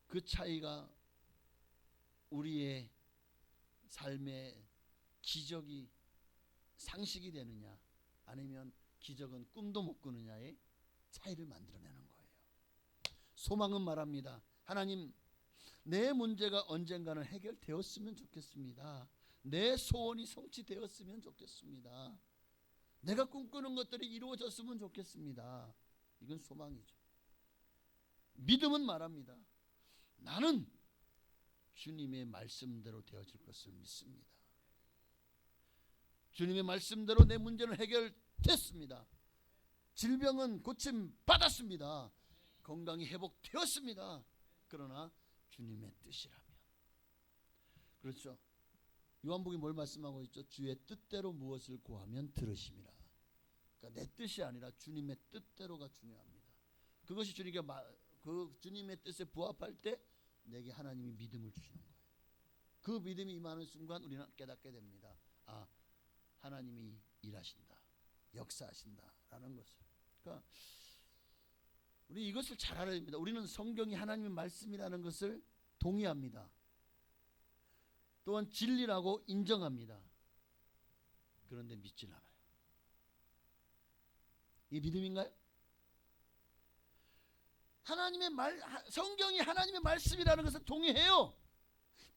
[SPEAKER 1] 그 차이가 우리의 삶의 기적이 상식이 되느냐, 아니면 기적은 꿈도 못 꾸느냐의 차이를 만들어내는 거예요. 소망은 말합니다. 하나님, 내 문제가 언젠가는 해결되었으면 좋겠습니다. 내 소원이 성취되었으면 좋겠습니다. 내가 꿈꾸는 것들이 이루어졌으면 좋겠습니다. 이건 소망이죠. 믿음은 말합니다. 나는 주님의 말씀대로 되어질 것을 믿습니다. 주님의 말씀대로 내 문제는 해결됐습니다. 질병은 고침 받았습니다. 건강이 회복되었습니다. 그러나 주님의 뜻이라면, 그렇죠. 요한복음이 뭘 말씀하고 있죠? 주의 뜻대로 무엇을 구하면 들으심이라. 그러니까 내 뜻이 아니라 주님의 뜻대로가 중요합니다. 그것이 그 주님의 뜻에 부합할 때 내게 하나님이 믿음을 주시는 거예요. 그 믿음이 임하는 순간 우리는 깨닫게 됩니다. 아, 하나님이 일하신다, 역사하신다라는 것을. 그러니까 우리 이것을 잘 알아야 됩니다. 우리는 성경이 하나님의 말씀이라는 것을 동의합니다. 또한 진리라고 인정합니다. 그런데 믿질 않아요. 이 믿음인가요? 성경이 하나님의 말씀이라는 것을 동의해요.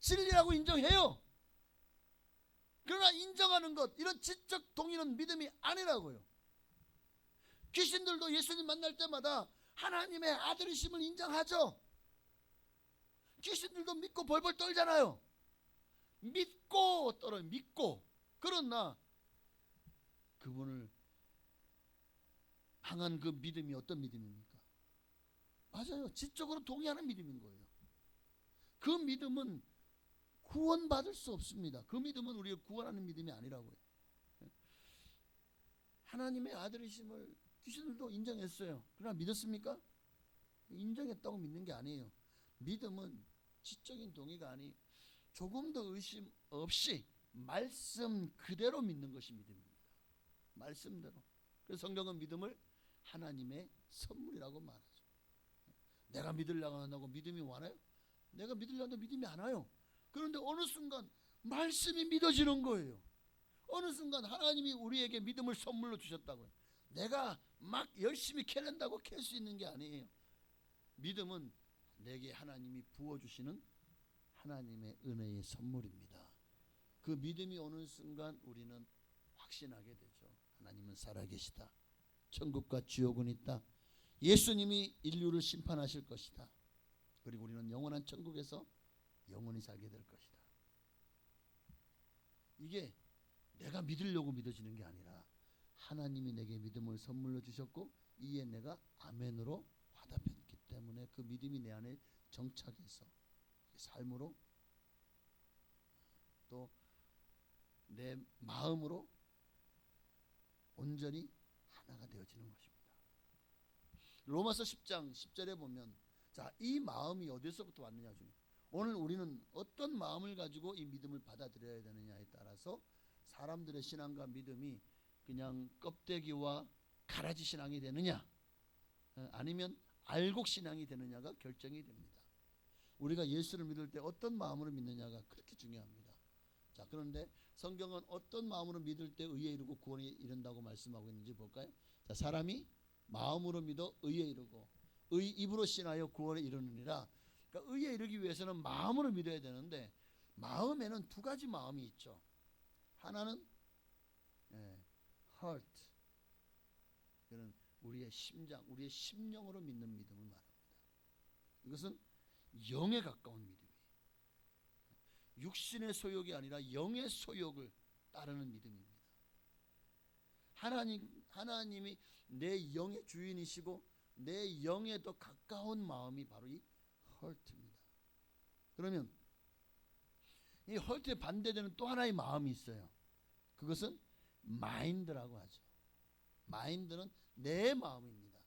[SPEAKER 1] 진리라고 인정해요. 그러나 인정하는 것, 이런 지적 동의는 믿음이 아니라고요. 귀신들도 예수님 만날 때마다 하나님의 아들이심을 인정하죠. 귀신들도 믿고 벌벌 떨잖아요. 믿고 떨어요. 믿고. 그러나 그분을 향한 그 믿음이 어떤 믿음입니까? 맞아요. 지적으로 동의하는 믿음인 거예요. 그 믿음은 구원받을 수 없습니다. 그 믿음은 우리가 구원하는 믿음이 아니라고요. 하나님의 아들이심을 귀신들도 인정했어요. 그러나 믿었습니까? 인정했다고 믿는 게 아니에요. 믿음은 지적인 동의가 아니 조금 더 의심 없이 말씀 그대로 믿는 것이 믿음입니다. 말씀대로. 그래서 성경은 믿음을 하나님의 선물이라고 말하죠. 내가 믿으려고 한다고 믿음이 와나요? 내가 믿으려고 한다고 믿음이 안 와요. 그런데 어느 순간 말씀이 믿어지는 거예요. 어느 순간 하나님이 우리에게 믿음을 선물로 주셨다고요. 내가 막 열심히 캐낸다고 캘 수 있는 게 아니에요. 믿음은 내게 하나님이 부어주시는 하나님의 은혜의 선물입니다. 그 믿음이 오는 순간 우리는 확신하게 되죠. 하나님은 살아계시다. 천국과 지옥은 있다. 예수님이 인류를 심판하실 것이다. 그리고 우리는 영원한 천국에서 영원히 살게 될 것이다. 이게 내가 믿으려고 믿어지는 게 아니라 하나님이 내게 믿음을 선물로 주셨고 이에 내가 아멘으로 화답했기 때문에 그 믿음이 내 안에 정착해서 삶으로 또 내 마음으로 온전히 하나가 되어지는 것입니다. 로마서 10장 10절에 보면 자, 이 마음이 어디서부터 왔느냐 중에 오늘 우리는 어떤 마음을 가지고 이 믿음을 받아들여야 되느냐에 따라서 사람들의 신앙과 믿음이 그냥 껍데기와 가라지 신앙이 되느냐 아니면 알곡 신앙이 되느냐가 결정이 됩니다. 우리가 예수를 믿을 때 어떤 마음으로 믿느냐가 그렇게 중요합니다. 자, 그런데 성경은 어떤 마음으로 믿을 때 의에 이르고 구원에 이른다고 말씀하고 있는지 볼까요? 자, 사람이 마음으로 믿어 의에 이르고 입으로 신하여 구원에 이르느니라. 그러니까 의에 이르기 위해서는 마음으로 믿어야 되는데 마음에는 두 가지 마음이 있죠. 하나는 heart, 이는 우리의 심장, 우리의 심령으로 믿는 믿음을 말합니다. 이것은 영에 가까운 믿음이에요. 육신의 소욕이 아니라 영의 소욕을 따르는 믿음입니다. 하나님이 내 영의 주인이시고 내 영에 더 가까운 마음이 바로 이 heart입니다. 그러면 이 heart에 반대되는 또 하나의 마음이 있어요. 그것은 mind라고 하죠. mind는 내 마음입니다.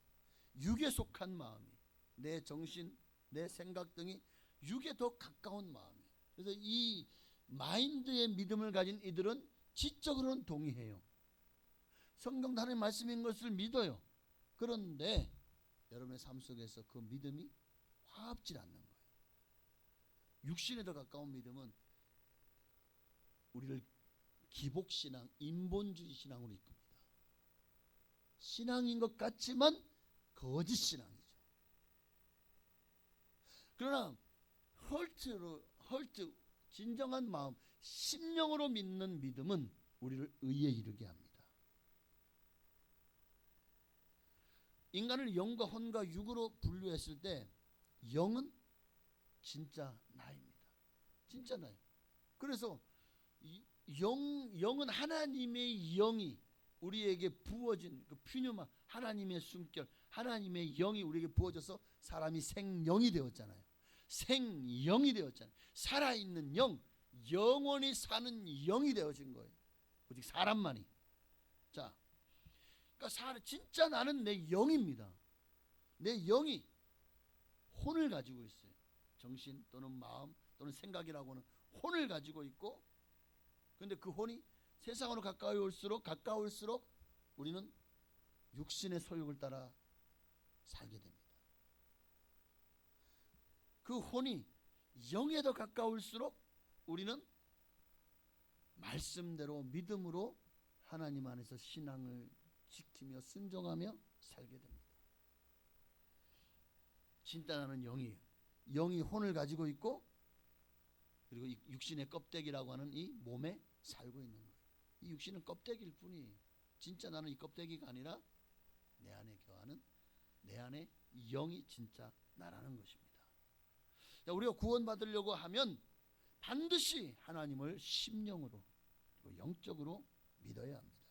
[SPEAKER 1] 육에 속한 마음이, 내 정신, 내 생각 등이 육에 더 가까운 마음이에요. 그래서 이 마인드의 믿음을 가진 이들은 지적으로는 동의해요. 성경도 하나님의 말씀인 것을 믿어요. 그런데 여러분의 삶 속에서 그 믿음이 화합질 않는 거예요. 육신에 더 가까운 믿음은 우리를 기복신앙, 인본주의 신앙으로 이끕니다. 신앙인 것 같지만 거짓 신앙이죠. 그러나 헐트 진정한 마음, 심령으로 믿는 믿음은 우리를 의에 이르게 합니다. 인간을 영과 혼과 육으로 분류했을 때 영은 진짜 나입니다. 진짜 나예요. 그래서 영은 하나님의 영이 우리에게 부어진 그 퓨뉴마, 하나님의 숨결, 하나님의 영이 우리에게 부어져서 사람이 생영이 되었잖아요. 생영이 되었잖아요. 살아있는 영, 영원히 사는 영이 되어진 거예요. 오직 사람만이. 자, 그러니까 진짜 나는 내 영입니다. 내 영이 혼을 가지고 있어요. 정신 또는 마음 또는 생각이라고 하는 혼을 가지고 있고, 그런데 그 혼이 세상으로 가까이 올수록 우리는 육신의 소욕을 따라 살게 됩니다. 그 혼이 영에 더 가까울수록 우리는 말씀대로 믿음으로 하나님 안에서 신앙을 지키며 순종하며 살게 됩니다. 진짜 나는 영이에요. 영이 혼을 가지고 있고, 그리고 이 육신의 껍데기라고 하는 이 몸에 살고 있는 거예요. 이 육신은 껍데기일 뿐이에요. 진짜 나는 이 껍데기가 아니라 내 안에 거하는 내 안에 영이 진짜 나라는 것입니다. 자, 우리가 구원받으려고 하면 반드시 하나님을 심령으로 그리고 영적으로 믿어야 합니다.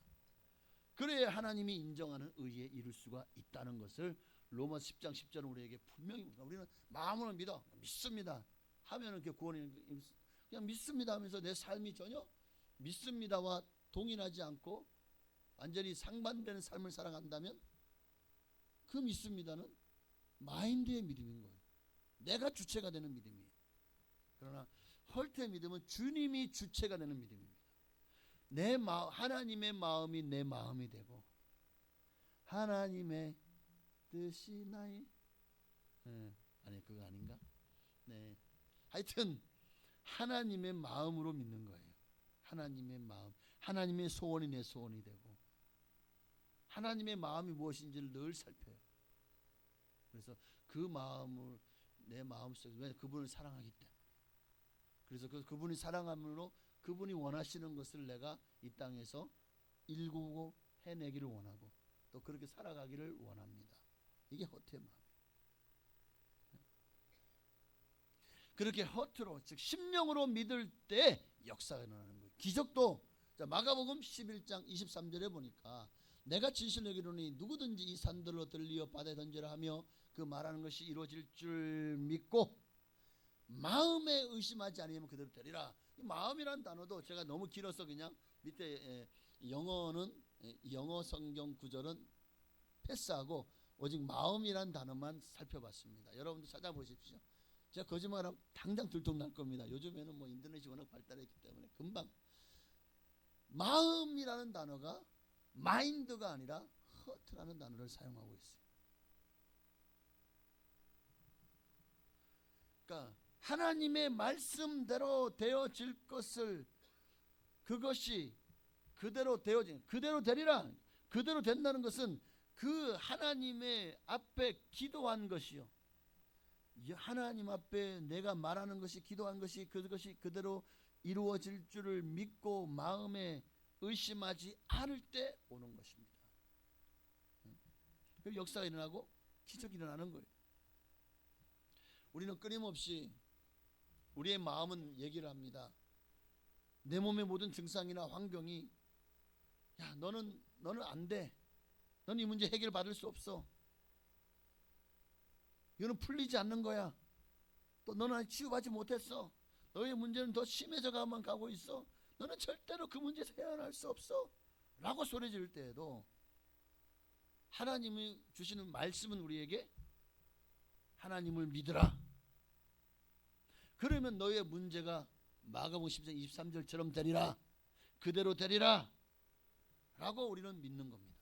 [SPEAKER 1] 그래야 하나님이 인정하는 의에 이룰 수가 있다는 것을 로마서 10장 10절은 우리에게 분명히 봅니다. 우리는 마음으로 믿습니다 하면은 그 구원이 그냥 믿습니다 하면서 내 삶이 전혀 믿습니다와 동일하지 않고 완전히 상반되는 삶을 살아간다면 그 믿습니다는 마인드의 믿음인 거예요. 내가 주체가 되는 믿음이에요. 그러나 헐트의 믿음은 주님이 주체가 되는 믿음입니다. 내 마음, 하나님의 마음이 내 마음이 되고 하나님의 뜻이 나의 아니 그거 아닌가? 네, 하여튼 하나님의 마음으로 믿는 거예요. 하나님의 마음, 하나님의 소원이 내 소원이 되고 하나님의 마음이 무엇인지를 늘 살펴요. 그래서 그 마음을 내 마음속에, 왜 그분을 사랑하기 때문에, 그래서 그분이 사랑함으로 그분이 원하시는 것을 내가 이 땅에서 일구고 해내기를 원하고 또 그렇게 살아가기를 원합니다. 이게 허트의 마음이에요. 그렇게 허트로, 즉 심령으로 믿을 때 역사가 일어나는 거예요. 기적도 자, 마가복음 11장 23절에 보니까 내가 진실로 여기노니 누구든지 이 산들로 들리어 바다에 던지라 하며 그 말하는 것이 이루어질 줄 믿고 마음에 의심하지 않으면 그대로 되리라. 이 마음이라는 단어도 제가 너무 길어서 그냥 밑에 영어 성경 구절은 패스하고 오직 마음이란 단어만 살펴봤습니다. 여러분도 찾아보십시오. 제가 거짓말하면 당장 들통날 겁니다. 요즘에는 뭐 인터넷이 워낙 발달했기 때문에 금방. 마음이라는 단어가 마인드가 아니라 허트라는 단어를 사용하고 있어요. 그러니까 하나님의 말씀대로 되어질 것을, 그것이 그대로 되어진, 그대로 되리라. 그대로 된다는 것은 그 하나님의 앞에 기도한 것이요, 하나님 앞에 내가 말하는 것이, 기도한 것이, 그것이 그대로 이루어질 줄을 믿고 마음에 의심하지 않을 때 오는 것입니다. 그 역사가 일어나고 기적이 일어나는 거예요. 우리는 끊임없이 우리의 마음은 얘기를 합니다. 내 몸의 모든 증상이나 환경이, 야, 너는 안 돼. 너는 이 문제 해결받을 수 없어. 이거는 풀리지 않는 거야. 또 너는 아직 치유받지 못했어. 너의 문제는 더 심해져가만 가고 있어. 너는 절대로 그 문제에서 헤어날 수 없어. 라고 소리 지를 때에도 하나님이 주시는 말씀은 우리에게 하나님을 믿으라. 그러면 너의 문제가 마가복음 10장 23절처럼 되리라. 그대로 되리라. 라고 우리는 믿는 겁니다.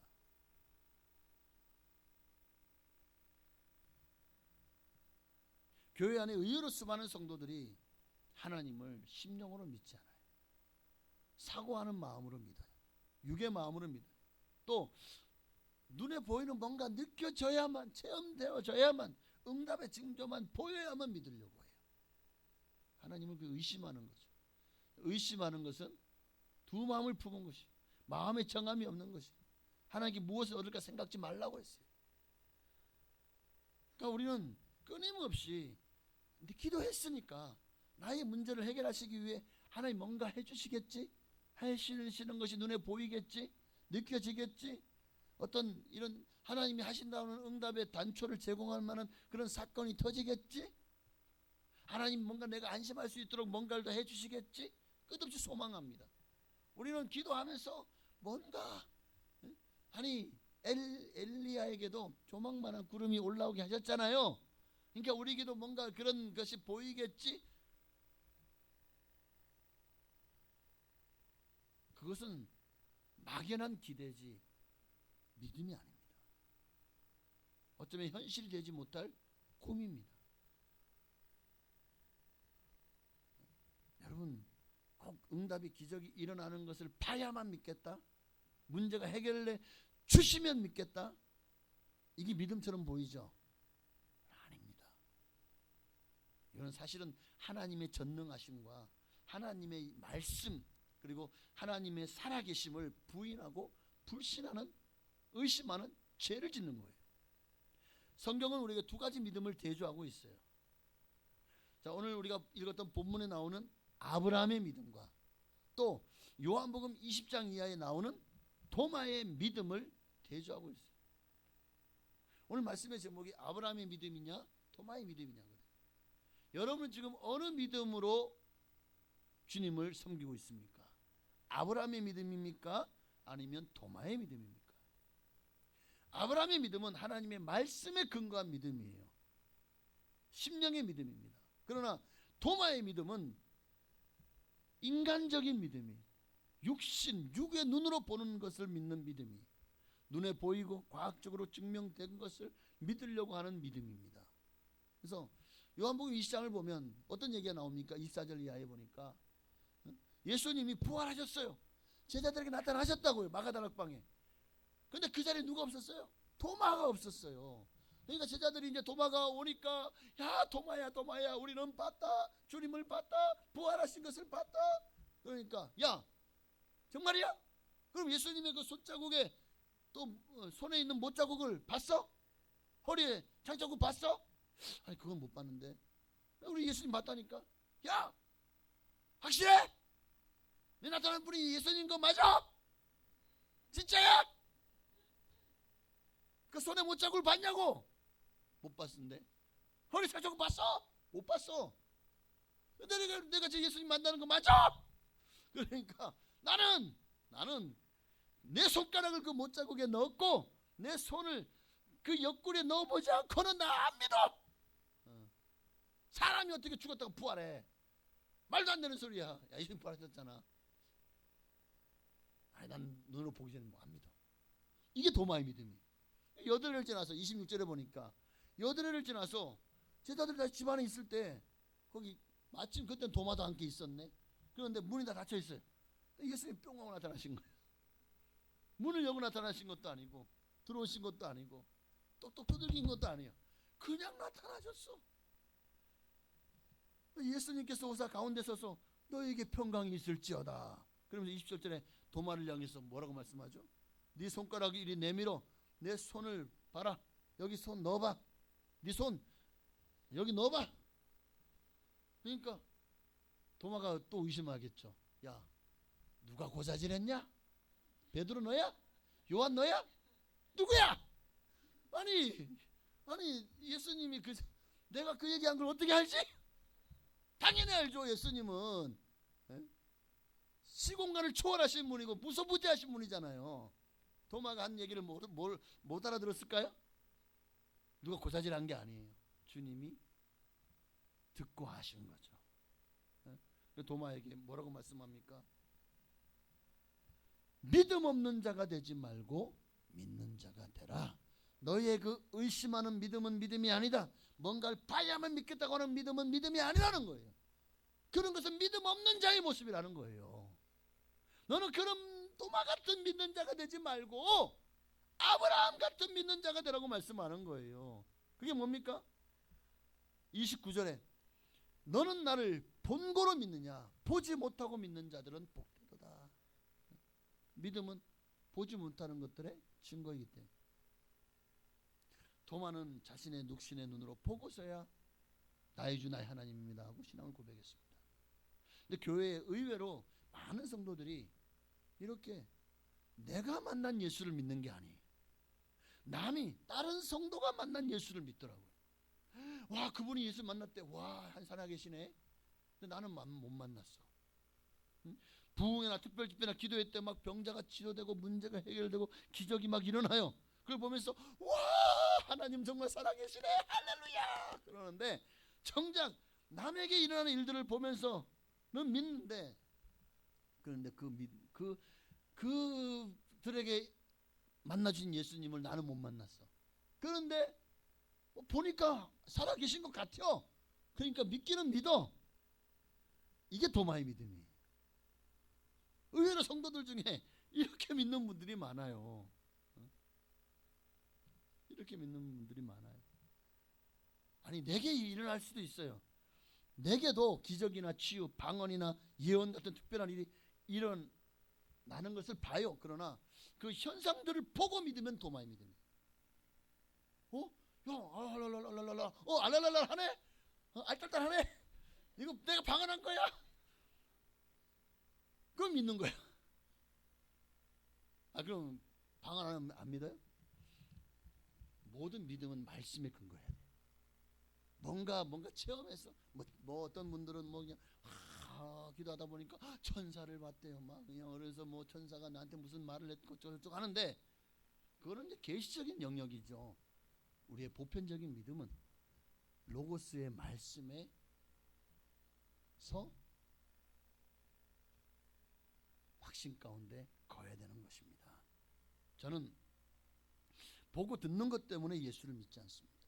[SPEAKER 1] 교회 안에 의외로 수많은 성도들이 하나님을 심령으로 믿지 않아요. 사고하는 마음으로 믿어요. 육의 마음으로 믿어요. 또 눈에 보이는 뭔가 느껴져야만, 체험되어져야만, 응답의 징조만 보여야만 믿으려고 해요. 하나님을 의심하는 거죠. 의심하는 것은 두 마음을 품은 것이, 마음의 정함이 없는 것이, 하나님께 무엇을 얻을까 생각지 말라고 했어요. 그러니까 우리는 끊임없이 기도했으니까 나의 문제를 해결하시기 위해 하나님 뭔가 해주시겠지, 하시는 것이 눈에 보이겠지? 느껴지겠지? 어떤 이런 하나님이 하신다는 응답의 단초를 제공할 만한 그런 사건이 터지겠지? 하나님 뭔가 내가 안심할 수 있도록 뭔가를 더 해주시겠지? 끝없이 소망합니다. 우리는 기도하면서 뭔가, 아니 엘리야에게도 조망만한 구름이 올라오게 하셨잖아요. 그러니까 우리에게도 뭔가 그런 것이 보이겠지? 그것은 막연한 기대지 믿음이 아닙니다. 어쩌면 현실이 되지 못할 꿈입니다. 여러분, 꼭 응답이 기적이 일어나는 것을 봐야만 믿겠다? 문제가 해결돼 주시면 믿겠다? 이게 믿음처럼 보이죠? 아닙니다. 이건 사실은 하나님의 전능하심과 하나님의 말씀, 그리고 하나님의 살아계심을 부인하고 불신하는, 의심하는 죄를 짓는 거예요. 성경은 우리에게 두 가지 믿음을 대조하고 있어요. 자, 오늘 우리가 읽었던 본문에 나오는 아브라함의 믿음과 또 요한복음 20장 이하에 나오는 도마의 믿음을 대조하고 있어요. 오늘 말씀의 제목이 아브라함의 믿음이냐 도마의 믿음이냐거든요. 여러분은 지금 어느 믿음으로 주님을 섬기고 있습니까? 아브라함의 믿음입니까? 아니면 도마의 믿음입니까? 아브라함의 믿음은 하나님의 말씀에 근거한 믿음이에요. 심령의 믿음입니다. 그러나 도마의 믿음은 인간적인 믿음이, 육의 눈으로 보는 것을 믿는 믿음이, 눈에 보이고 과학적으로 증명된 것을 믿으려고 하는 믿음입니다. 그래서 요한복음 20장을 보면 어떤 얘기가 나옵니까? 24절 이하에 보니까 예수님이 부활하셨어요. 제자들에게 나타나셨다고요. 마가다락방에. 근데 그 자리에 누가 없었어요? 도마가 없었어요. 그러니까 제자들이 이제 도마가 오니까, 야 도마야 도마야, 우리는 봤다, 주님을 봤다, 부활하신 것을 봤다. 그러니까 야 정말이야? 그럼 예수님의 그 손자국에 또 손에 있는 못자국을 봤어? 허리에 장자국 봤어? 아니 그건 못 봤는데. 우리 예수님 봤다니까. 야 확실해? 내 나타난 분이 예수님 거 맞아? 진짜야? 그 손에 못자국을 봤냐고? 못 봤는데. 허리 장자국 봤어? 못 봤어. 근데 내가 제 예수님 만나는 거 맞아? 그러니까 나는 내 손가락을 그 못자국에 넣었고 내 손을 그 옆구리에 넣어보지 않고는 나 안 믿어. 사람이 어떻게 죽었다고 부활해? 말도 안 되는 소리야. 야 예수님 부활하셨잖아. 아니 난 눈으로 보기 전에 뭐 안 믿어. 이게 도마의 믿음이. 여덟해를 지나서 26절에 보니까 여덟해를 지나서 제자들이 다시 집안에 있을 때 거기 마침 그때는 도마도 함께 있었네. 그런데 문이 다 닫혀 있어요. 예수님이 뿅 하고 나타나신 거예요. 문을 열고 나타나신 것도 아니고 들어오신 것도 아니고 똑똑 두들긴 것도 아니에요. 그냥 나타나셨어. 예수님께서 오사 가운데 서서 너에게 평강이 있을지어다. 그러면서 27절에 도마를 향해서 뭐라고 말씀하죠? 네 손가락이 이리 내밀어 내 손을 봐라. 여기 손 넣어봐. 네 손 여기 넣어봐. 그러니까 도마가 또 의심하겠죠. 야 누가 고자질했냐? 베드로 너야? 요한 너야? 누구야? 아니 예수님이 내가 그 얘기한 걸 어떻게 알지? 당연히 알죠. 예수님은 시공간을 초월하신 분이고 무소부지하신 분이잖아요. 도마가 한 얘기를 못 알아들었을까요? 누가 고자질한 게 아니에요. 주님이 듣고 하신 거죠. 도마에게 뭐라고 말씀합니까? 믿음 없는 자가 되지 말고 믿는 자가 되라. 너의 그 의심하는 믿음은 믿음이 아니다. 뭔가를 봐야만 믿겠다고 하는 믿음은 믿음이 아니라는 거예요. 그런 것은 믿음 없는 자의 모습이라는 거예요. 너는 그런 도마 같은 믿는 자가 되지 말고 아브라함 같은 믿는 자가 되라고 말씀하는 거예요. 그게 뭡니까? 29절에 너는 나를 본고로 믿느냐? 보지 못하고 믿는 자들은 복되도다. 믿음은 보지 못하는 것들의 증거이기 때문에 도마는 자신의 육신의 눈으로 보고서야 나의 주 나의 하나님입니다 하고 신앙을 고백했습니다. 근데 교회에 의외로 많은 성도들이 이렇게 내가 만난 예수를 믿는 게 아니에요. 남이 다른 성도가 만난 예수를 믿더라고요. 와, 그분이 예수 만났대. 와, 한 살아계시네. 근데 나는 못 만났어. 응? 부흥회나 특별집회나 기도회 때 막 병자가 치료되고 문제가 해결되고 기적이 막 일어나요. 그걸 보면서 와, 하나님 정말 살아계시네, 할렐루야 그러는데, 정작 남에게 일어나는 일들을 보면서는 믿는데, 그런데 그들에게 만나주신 예수님을 나는 못 만났어. 그런데 보니까 살아계신 것 같아요. 그러니까 믿기는 믿어. 이게 도마의 믿음이에요. 의외로 성도들 중에 이렇게 믿는 분들이 많아요. 이렇게 믿는 분들이 많아요. 아니, 내게 일어날 수도 있어요. 내게도 기적이나 치유, 방언이나 예언 같은 특별한 일이 일어나는 것을 봐요. 그러나 그 현상들을 보고 믿으면 도마의 믿음이에요. 야, 알랄랄랄랄라, 알랄랄랄 하네, 알딸딸하네. 이거 내가 방언한 거야? 그럼 믿는 거야. 그럼 방언하면 안 믿어요? 모든 믿음은 말씀에 근거해야 돼. 뭔가 체험해서 뭐 어떤 분들은 뭐 그냥 기도하다 보니까 천사를 봤대요. 막 그냥 그래서 뭐 천사가 나한테 무슨 말을 했고 저쪽 하는데, 그거는 이제 계시적인 영역이죠. 우리의 보편적인 믿음은 로고스의 말씀에서 확신 가운데 거해야 되는 것입니다. 저는 보고 듣는 것 때문에 예수를 믿지 않습니다.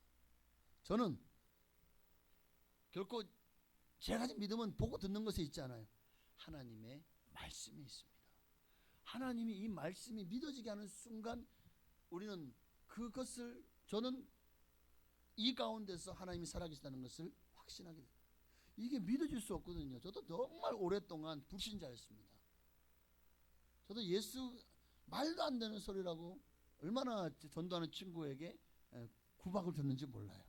[SPEAKER 1] 저는 결코 제가 가진 믿음은 보고 듣는 것에 있지 않아요. 하나님의 말씀에 있습니다. 하나님이 이 말씀이 믿어지게 하는 순간 우리는 그것을, 저는 이 가운데서 하나님이 살아계시다는 것을 확신하게 됩니다. 이게 믿어질 수 없거든요. 저도 정말 오랫동안 불신자였습니다. 저도 예수 말도 안 되는 소리라고 얼마나 전도하는 친구에게 구박을 줬는지 몰라요.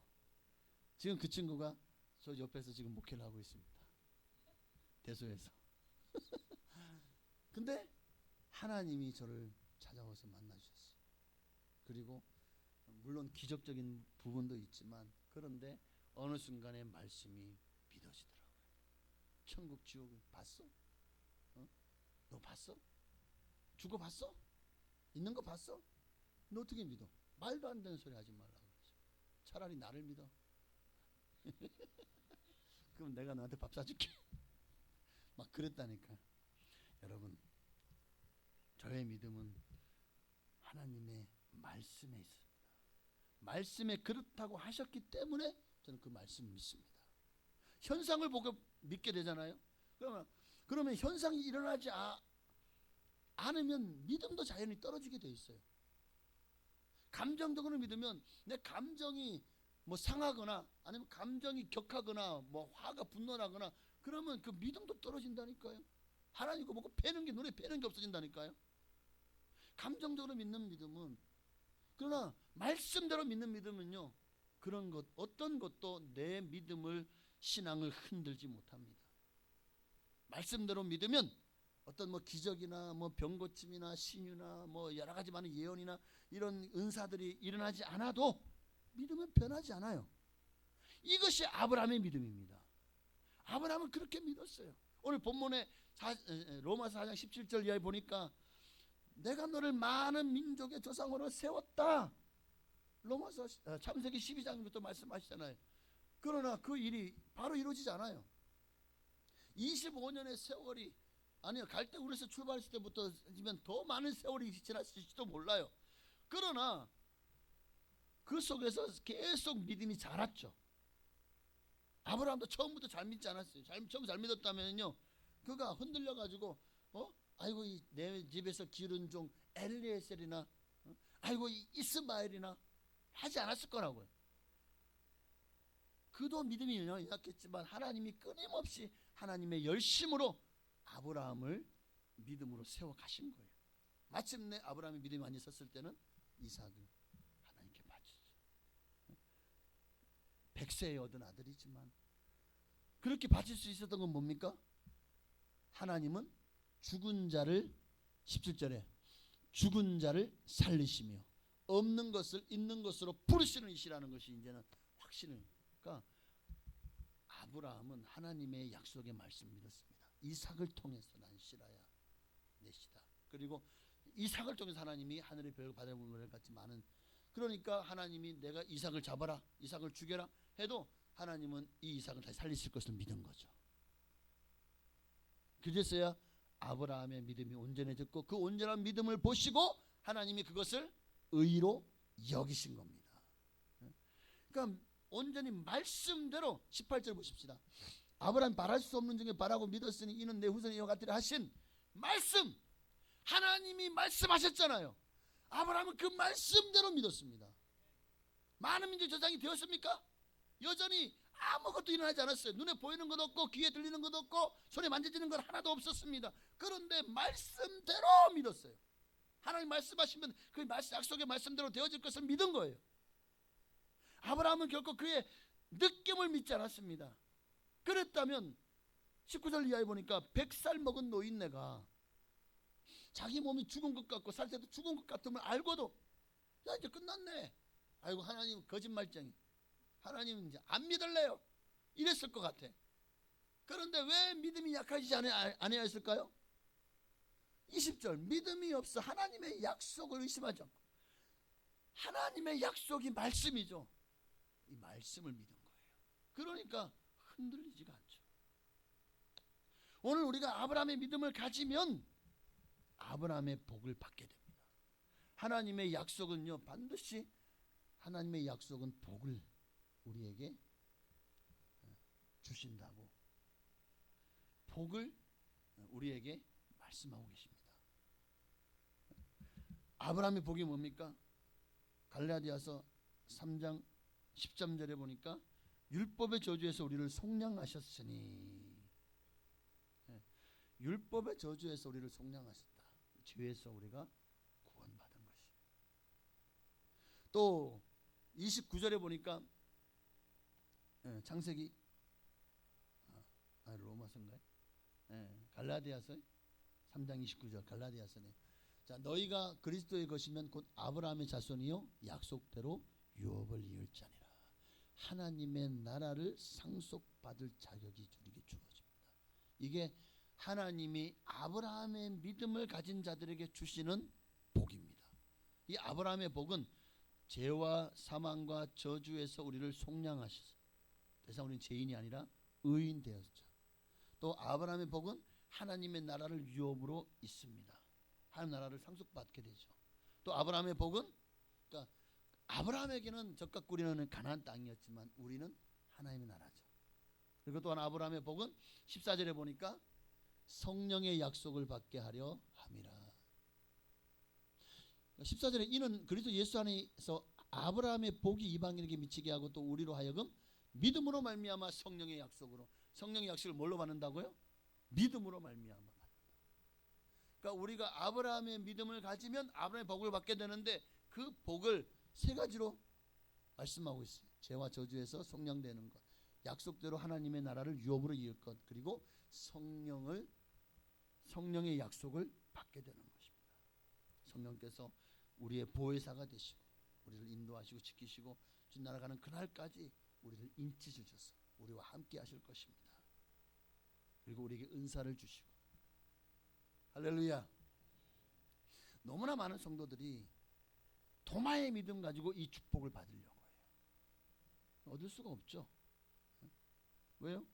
[SPEAKER 1] 지금 그 친구가 저 옆에서 지금 목회를 하고 있습니다. 대소에서. 근데 하나님이 저를 찾아와서 만나주셨어요. 그리고 물론 기적적인 부분도 있지만, 그런데 어느 순간에 말씀이 믿어지더라고요. 천국 지옥을 봤어? 너 봤어? 죽어 봤어? 있는 거 봤어? 너 어떻게 믿어? 말도 안 되는 소리 하지 말라고 그러죠. 차라리 나를 믿어. 그럼 내가 너한테 밥 사줄게. 막 그랬다니까. 여러분, 저의 믿음은 하나님의 말씀에 있습니다. 말씀에 그렇다고 하셨기 때문에 저는 그 말씀을 믿습니다. 현상을 보고 믿게 되잖아요. 그러면 현상이 일어나지 않으면 믿음도 자연히 떨어지게 돼 있어요. 감정적으로 믿으면 내 감정이 뭐 상하거나 아니면 감정이 격하거나 뭐 화가 분노하거나 그러면 그 믿음도 떨어진다니까요. 하나님 거 보고 패는 게, 눈에 패는 게 없어진다니까요. 감정적으로 믿는 믿음은, 그러나 말씀대로 믿는 믿음은요, 그런 것 어떤 것도 내 믿음을, 신앙을 흔들지 못합니다. 말씀대로 믿으면 어떤 뭐 기적이나 뭐 병고침이나 신유나 뭐 여러 가지 많은 예언이나 이런 은사들이 일어나지 않아도 믿음은 변하지 않아요. 이것이 아브라함의 믿음입니다. 아브라함은 그렇게 믿었어요. 오늘 본문에 로마서 4장 17절 이하에 보니까 내가 너를 많은 민족의 조상으로 세웠다. 로마서 창세기 12장부터 말씀하시잖아요. 그러나 그 일이 바로 이루어지지 않아요. 25년의 세월이, 아니요, 갈대우르에서 출발했을 때부터면 더 많은 세월이 지났을지도 몰라요. 그러나 그 속에서 계속 믿음이 자랐죠. 아브라함도 처음부터 잘 믿지 않았어요. 처음 잘 믿었다면요, 그가 흔들려 가지고 아이고 내 집에서 기른 종 엘리에셀이나 아이고 이스마엘이나 하지 않았을 거라고요. 그도 믿음이 연약했지만 하나님이 끊임없이 하나님의 열심으로 아브라함을 믿음으로 세워 가신 거예요. 마침내 아브라함이 믿음이 많이 섰을 때는 이삭을 하나님께 바치죠. 100세에 얻은 아들이지만 그렇게 바칠 수 있었던 건 뭡니까? 하나님은 죽은 자를 17절에 죽은 자를 살리시며 없는 것을 있는 것으로 부르시는 이시라는 것이 이제는 확신을. 그러니까 아브라함은 하나님의 약속의 말씀 믿었습니다. 이삭을 통해서 난 씨라야 내 씨다. 그리고 이삭을 통해서 하나님이 하늘의 별 바다의 물결 같이 많은, 그러니까 하나님이 내가 이삭을 잡아라, 이삭을 죽여라 해도 하나님은 이 이삭을 다시 살리실 것을 믿은 거죠. 그제서야 아브라함의 믿음이 온전해졌고 그 온전한 믿음을 보시고 하나님이 그것을 의로 여기신 겁니다. 그러니까 온전히 말씀대로 18절 보십시다. 아브라함이 바랄 수 없는 중에 바라고 믿었으니 이는 내 후손이 이와 같으리라 하신 말씀, 하나님이 말씀하셨잖아요. 아브라함은 그 말씀대로 믿었습니다. 많은 민족 조상이 되었습니까? 여전히 아무것도 일어나지 않았어요. 눈에 보이는 것도 없고 귀에 들리는 것도 없고 손에 만져지는 것 하나도 없었습니다. 그런데 말씀대로 믿었어요. 하나님 말씀하시면 그 말씀, 약속의 말씀대로 되어질 것을 믿은 거예요. 아브라함은 결코 그의 느낌을 믿지 않았습니다. 그랬다면 19절 이하에 보니까 100살 먹은 노인네가 자기 몸이 죽은 것 같고 살 때도 죽은 것 같으면 알고도 야 이제 끝났네, 아이고 하나님 거짓말쟁이, 하나님 이제 안 믿을래요, 이랬을 것 같아. 그런데 왜 믿음이 약해지지 않아야 했을까요? 20절 믿음이 없어 하나님의 약속을 의심하지 않고, 하나님의 약속이 말씀이죠. 이 말씀을 믿은 거예요. 그러니까 흔들리지가 않죠. 오늘 우리가 아브라함의 믿음을 가지면 아브라함의 복을 받게 됩니다. 하나님의 약속은요, 반드시 하나님의 약속은 복을 우리에게 주신다고, 복을 우리에게 말씀하고 계십니다. 아브라함의 복이 뭡니까? 갈라디아서 3장 13절에 보니까 율법의 저주에서 우리를 속량하셨으니, 율법의 저주에서 우리를 속량하셨다. 죄에서 우리가 구원받은 것이. 또 29절에 보니까 창세기 로마서인가요? 갈라디아서 3장 29절 갈라디아서네. 자, 너희가 그리스도의 것이면 곧 아브라함의 자손이요 약속대로 유업을 이을 자니라. 하나님의 나라를 상속받을 자격이 우리에게 주어집니다. 이게 하나님이 아브라함의 믿음을 가진 자들에게 주시는 복입니다. 이 아브라함의 복은 죄와 사망과 저주에서 우리를 속량하셔서 더 이상 우리는 죄인이 아니라 의인 되었죠. 또 아브라함의 복은 하나님의 나라를 유업으로 있습니다. 하나님 나라를 상속받게 되죠. 또 아브라함의 복은, 그러니까 아브라함에게는 젖과 꿀이는 가나안 땅이었지만 우리는 하나님의 나라죠. 그리고 또한 아브라함의 복은 14절에 보니까 성령의 약속을 받게 하려 함이라. 14절에 이는 그리스도 예수 안에서 아브라함의 복이 이방인에게 미치게 하고 또 우리로 하여금 믿음으로 말미암아 성령의 약속으로. 성령의 약속을 뭘로 받는다고요? 믿음으로 말미암아 받는다. 그러니까 우리가 아브라함의 믿음을 가지면 아브라함의 복을 받게 되는데 그 복을 세 가지로 말씀하고 있어요. 죄와 저주에서 속량되는 것, 약속대로 하나님의 나라를 유업으로 이을 것, 그리고 성령의 약속을 받게 되는 것입니다. 성령께서 우리의 보혜사가 되시고 우리를 인도하시고 지키시고 주 나아가는 그날까지 우리를 인치 주셔서 우리와 함께 하실 것입니다. 그리고 우리에게 은사를 주시고, 할렐루야. 너무나 많은 성도들이 도마의 믿음 가지고 이 축복을 받으려고 해요. 얻을 수가 없죠. 왜요?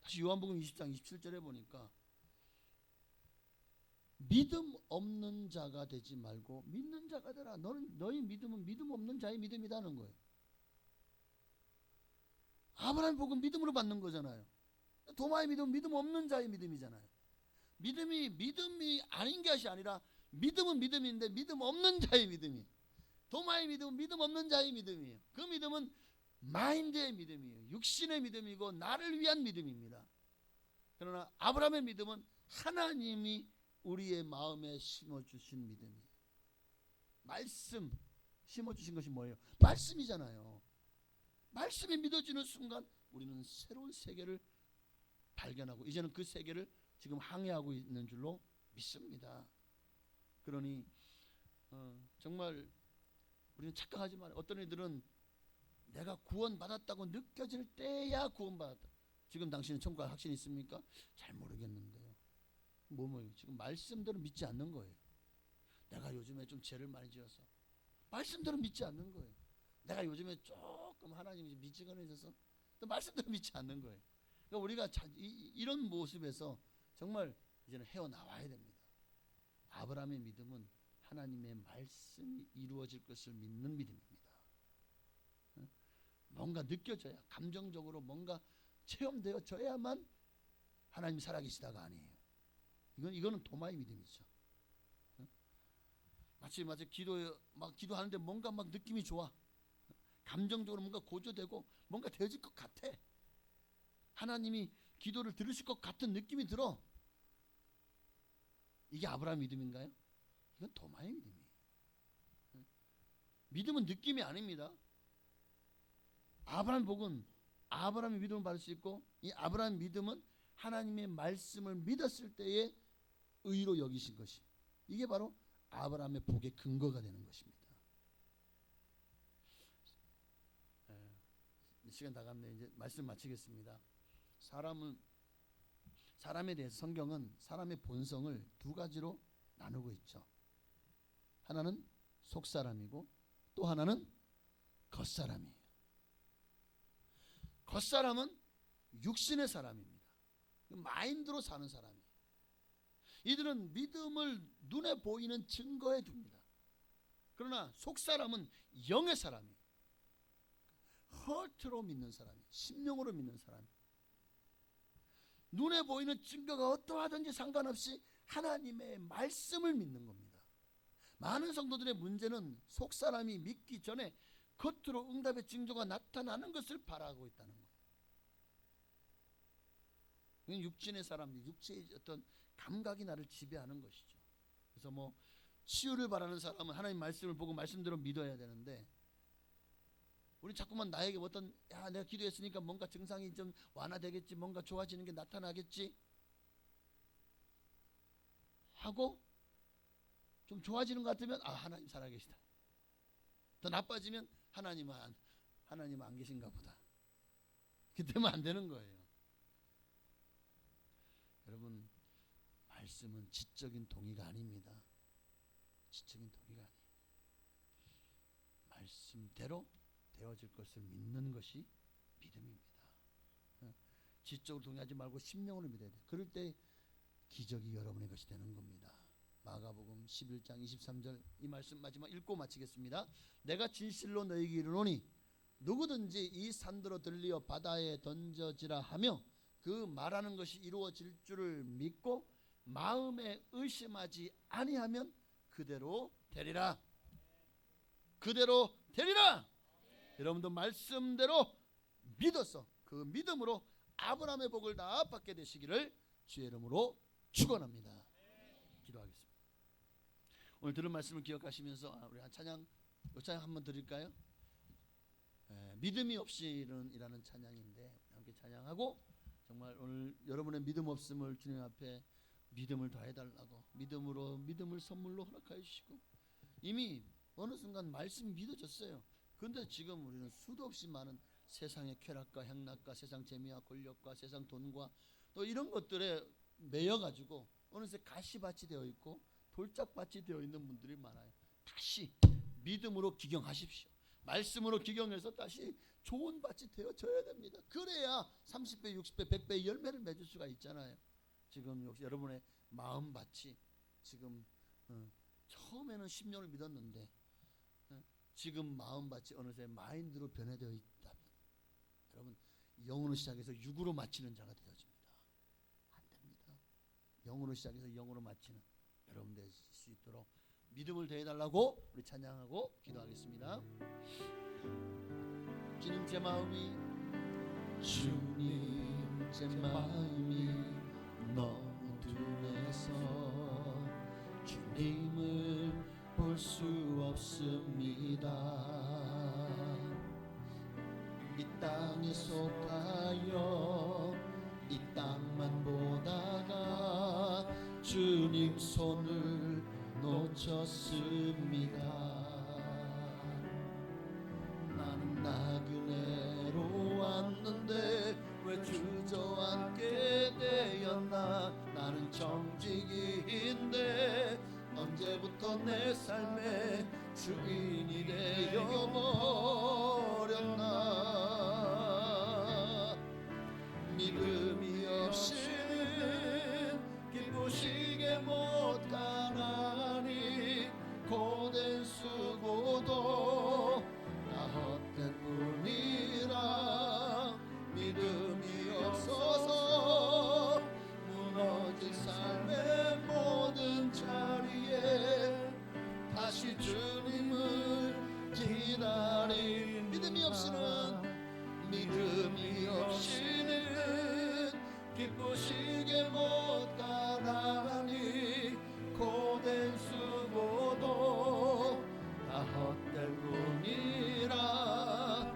[SPEAKER 1] 다시 요한복음 20장 27절에 보니까 믿음 없는 자가 되지 말고 믿는 자가 되라. 너희 믿음은 믿음 없는 자의 믿음이라는 거예요. 아브라함의 복은 믿음으로 받는 거잖아요. 도마의 믿음은 믿음 없는 자의 믿음이잖아요. 믿음이 아닌 것이 아니라 믿음은 믿음인데 믿음 없는 자의 믿음이. 도마의 믿음은 믿음 없는 자의 믿음이에요. 그 믿음은 마인드의 믿음이에요. 육신의 믿음이고 나를 위한 믿음입니다. 그러나 아브라함의 믿음은 하나님이 우리의 마음에 심어주신 믿음이에요. 말씀 심어주신 것이 뭐예요? 말씀이잖아요. 말씀이 믿어지는 순간 우리는 새로운 세계를 발견하고 이제는 그 세계를 지금 항해하고 있는 줄로 믿습니다. 그러니 정말 우리는 착각하지 말아요. 어떤 이들은 내가 구원받았다고 느껴질 때야 구원받았다. 지금 당신은 천국과 확신이 있습니까? 잘 모르겠는데요. 뭐예요? 지금 말씀대로 믿지 않는 거예요. 내가 요즘에 좀 죄를 많이 지어서 말씀대로 믿지 않는 거예요. 내가 요즘에 조금 하나님이 미지근해져서 또 말씀대로 믿지 않는 거예요. 그러니까 우리가 이런 모습에서 정말 이제는 헤어나와야 됩니다. 아브라함의 믿음은 하나님의 말씀이 이루어질 것을 믿는 믿음입니다. 뭔가 느껴져야, 감정적으로 뭔가 체험되어져야만 하나님 살아계시다가 아니에요. 이거는 도마의 믿음이죠. 마치 기도하는데 뭔가 막 느낌이 좋아. 감정적으로 뭔가 고조되고 뭔가 되어질 것 같아. 하나님이 기도를 들으실 것 같은 느낌이 들어. 이게 아브라함 믿음인가요? 이건 도마의 믿음이에요. 믿음은 느낌이 아닙니다. 아브라함 복은 아브라함의 믿음을 받을 수 있고, 이 아브라함 믿음은 하나님의 말씀을 믿었을 때의 의로 여기신 것이, 이게 바로 아브라함의 복의 근거가 되는 것입니다. 시간 다 갔네. 이제 말씀 마치겠습니다. 사람에 대해서 성경은 사람의 본성을 두 가지로 나누고 있죠. 하나는 속사람이고 또 하나는 겉사람이에요. 겉사람은 육신의 사람입니다. 마인드로 사는 사람이에요. 이들은 믿음을 눈에 보이는 증거에 둡니다. 그러나 속사람은 영의 사람이에요. 허트로 믿는 사람이에요. 심령으로 믿는 사람이에요. 눈에 보이는 증거가 어떠하든지 상관없이 하나님의 말씀을 믿는 겁니다. 많은 성도들의 문제는 속사람이 믿기 전에 겉으로 응답의 징조가 나타나는 것을 바라고 있다는 거예요. 이건 육신의 사람들, 육체의 어떤 감각이 나를 지배하는 것이죠. 그래서 치유를 바라는 사람은 하나님 말씀을 보고 말씀대로 믿어야 되는데, 우리 자꾸만 나에게 어떤 내가 기도했으니까 뭔가 증상이 좀 완화되겠지, 뭔가 좋아지는 게 나타나겠지 하고 좀 좋아지는 것 같으면 하나님 살아계시다. 더 나빠지면 하나님은 안 계신가 보다. 그때면 안 되는 거예요. 여러분, 말씀은 지적인 동의가 아닙니다. 지적인 동의가 아니에요. 말씀대로 되어질 것을 믿는 것이 믿음입니다. 지적으로 동의하지 말고 심령으로 믿어야 돼요. 그럴 때 기적이 여러분의 것이 되는 겁니다. 마가복음 11장 23절 이 말씀 마지막 읽고 마치겠습니다. 내가 진실로 너희에게 이르노니 누구든지 이 산더러 들리어 바다에 던져지라 하며 그 말하는 것이 이루어질 줄을 믿고 마음에 의심하지 아니하면 그대로 되리라. 그대로 되리라. 여러분도 말씀대로 믿어서 그 믿음으로 아브라함의 복을 다 받게 되시기를 주의 이름으로 축원합니다. 기도하겠습니다. 오늘 들은 말씀을 기억하시면서 우리 찬양 한번 드릴까요? 믿음이 없이는이라는 찬양인데 함께 찬양하고, 정말 오늘 여러분의 믿음 없음을 주님 앞에 믿음을 더해달라고, 믿음으로 믿음을 선물로 허락하여 주시고, 이미 어느 순간 말씀이 믿어졌어요. 그런데 지금 우리는 수도 없이 많은 세상의 쾌락과 향락과 세상 재미와 권력과 세상 돈과 또 이런 것들에 매여가지고 어느새 가시밭이 되어 있고 돌짝밭이 되어 있는 분들이 많아요. 다시 믿음으로 기경하십시오. 말씀으로 기경해서 다시 좋은 밭이 되어져야 됩니다. 그래야 30배, 60배, 100배의 열매를 맺을 수가 있잖아요. 지금 역시 여러분의 마음밭이 지금 처음에는 10년을 믿었는데 지금 마음밭이 어느새 마인드로 변해되어 있다면, 여러분 영으로 시작해서 육으로 마치는 자가 되어집니다. 안 됩니다. 영으로 시작해서 영으로 마치는 여러분 될 수 있도록 믿음을 더해달라고 우리 찬양하고 기도하겠습니다. 주님 제 마음이 너무 둔해서 주님을 볼 수 없습니다. 이 땅에 속하여 이 땅만 보다가 주님 주님 손을 놓쳤습니다. 나는 나그네로 왔는데 왜 주저앉게 되었나. 나는 정직이인데 언제부터 내 삶의 주인이 되어버렸나. 믿음이 없이는 기쁘시게 못 가나니 고된 수고도 다 헛된 뿐이라. 믿음이 없어서 무너진 삶의 모든 자리에 다시 주님을 기다린. 믿음이 없이는 기쁘시게 못 가나니 고된 수고도 다 헛될 뿐이라.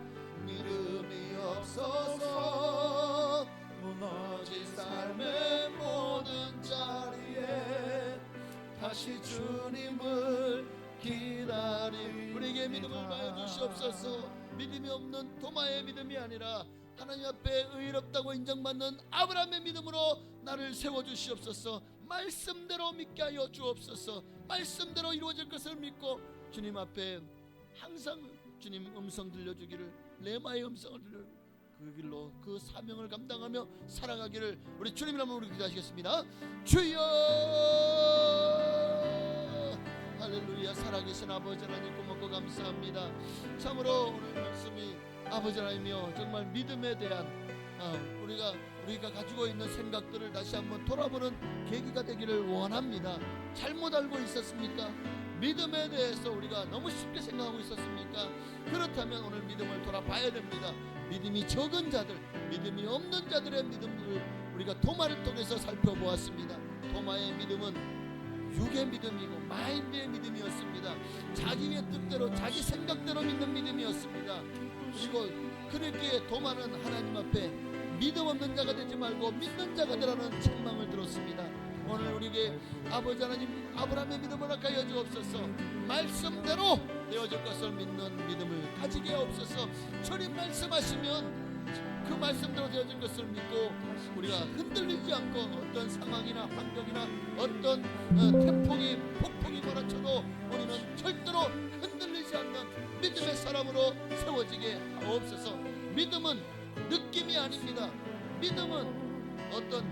[SPEAKER 1] 믿음이 없어서 무너진 삶의 모든 자리에 다시 주님을 기다림. 우리에게 믿음을 가해 주시옵소서. 믿음이 없는 도마의 믿음이 아니라 하나님 앞에 의롭다고 인정받는 아브라함의 믿음으로 나를 세워주시옵소서. 말씀대로 믿게 하여 주옵소서. 말씀대로 이루어질 것을 믿고 주님 앞에 항상 주님 음성 들려주기를, 레마의 음성을 들려 그 길로 그 사명을 감당하며 살아가기를 우리 주님 이름으로 우리 기도하시겠습니다. 주여. 할렐루야. 살아계신 아버지 하나님 고맙고 감사합니다. 참으로 오늘 말씀이 아버지 하나님이여 정말 믿음에 대한 우리가 가지고 있는 생각들을 다시 한번 돌아보는 계기가 되기를 원합니다. 잘못 알고 있었습니까? 믿음에 대해서 우리가 너무 쉽게 생각하고 있었습니까? 그렇다면 오늘 믿음을 돌아봐야 됩니다. 믿음이 적은 자들, 믿음이 없는 자들의 믿음을 우리가 도마를 통해서 살펴보았습니다. 도마의 믿음은 육의 믿음이고 마인드의 믿음이었습니다. 자기의 뜻대로 자기 생각대로 믿는 믿음이었습니다. 그리고 그렇게 도마는 하나님 앞에 믿음 없는 자가 되지 말고 믿는 자가 되라는 책망을 들었습니다. 오늘 우리에게 아버지 하나님 아브라함의 믿음을 허락하여 주옵소서. 말씀대로 되어질 것을 믿는 믿음을 가지게 하옵소서. 주님 말씀하시면 그 말씀대로 되어진 것을 믿고 우리가 흔들리지 않고 어떤 상황이나 환경이나 어떤 태풍이 폭풍이 몰아쳐도 우리는 절대로 흔들리지 않는 믿음의 사람으로 세워지게 하옵소서. 믿음은 느낌이 아닙니다. 믿음은 어떤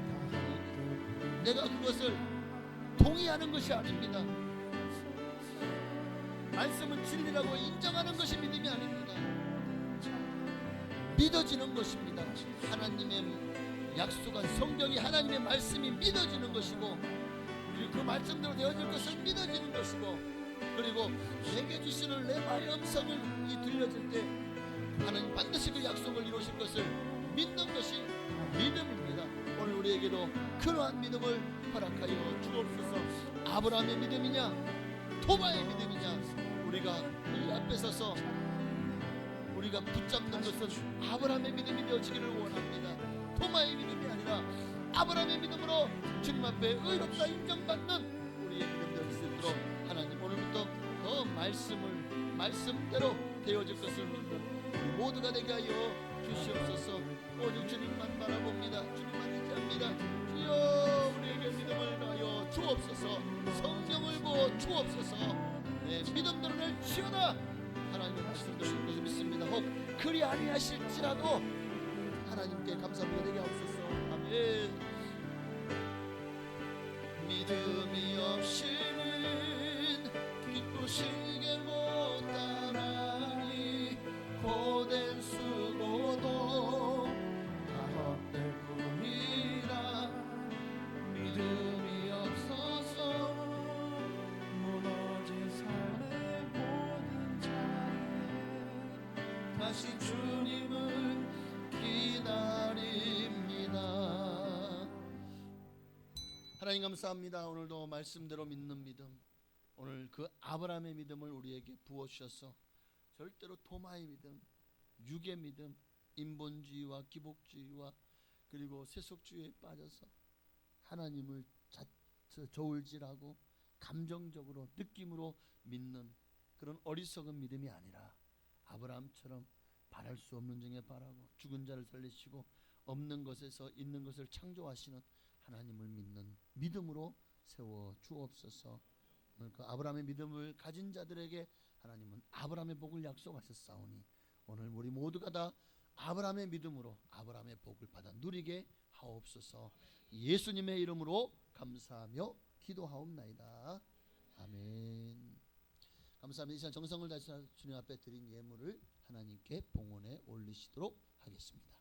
[SPEAKER 1] 내가 그것을 동의하는 것이 아닙니다. 말씀은 진리라고 인정하는 것이 믿음이 아닙니다. 믿어지는 것입니다. 하나님의 약속한 성경이 하나님의 말씀이 믿어지는 것이고 그리고 그 말씀대로 되어질 것을 믿어지는 것이고 그리고 내게 주시는 레마의 음성을 들려질 때 하나님 반드시 그 약속을 이루실 것을 믿는 것이 믿음입니다. 오늘 우리에게도 그러한 믿음을 허락하여 주옵소서. 아브라함의 믿음이냐 도마의 믿음이냐 우리가 이 앞에 서서 우리가 붙잡는 것은 아브라함의 믿음이 되어지기를 원합니다. 도마의 믿음이 아니라 아브라함의 믿음으로 주님 앞에 의롭다 인정받는 우리의 믿음 되어질 수 있도록 하나님 오늘부터 더 말씀대로 되어질 것을 믿는 우리 모두가 되게 하여 주시옵소서. 오직 주님만 바라봅니다. 주님만 의지합니다. 주여 우리에게 믿음을 하여 주옵소서. 성경을 보어 주옵소서. 내 믿음대로 날 치어다 하나님의 말씀대로 것을 믿습니다. 혹 그리 아니하실지라도 하나님께 감사드리게 되게 하옵소서. 아멘. 믿음이 없이는 기쁘시게 못하나니 고된 수고도 다 헛될 뿐이라. 믿음이 없어서 무너진 삶의 모든 자리에 다시 주님을 기다립니다. 하나님 감사합니다. 오늘도 말씀대로 믿는 믿음, 오늘 그 아브라함의 믿음을 우리에게 부어주셔서 절대로 도마의 믿음, 육의 믿음, 인본주의와 기복주의와 그리고 세속주의에 빠져서 하나님을 저울질하고 감정적으로 느낌으로 믿는 그런 어리석은 믿음이 아니라 아브라함처럼 바랄 수 없는 중에 바라고 죽은 자를 살리시고 없는 것에서 있는 것을 창조하시는 하나님을 믿는 믿음으로 세워 주옵소서. 오늘 그 아브라함의 믿음을 가진 자들에게 하나님은 아브라함의 복을 약속하셨사오니 오늘 우리 모두가 다 아브라함의 믿음으로 아브라함의 복을 받아 누리게 하옵소서. 예수님의 이름으로 감사하며 기도하옵나이다. 아멘. 감사합니다. 이 시간 정성을 다해서 주님 앞에 드린 예물을 하나님께 봉헌에 올리시도록 하겠습니다.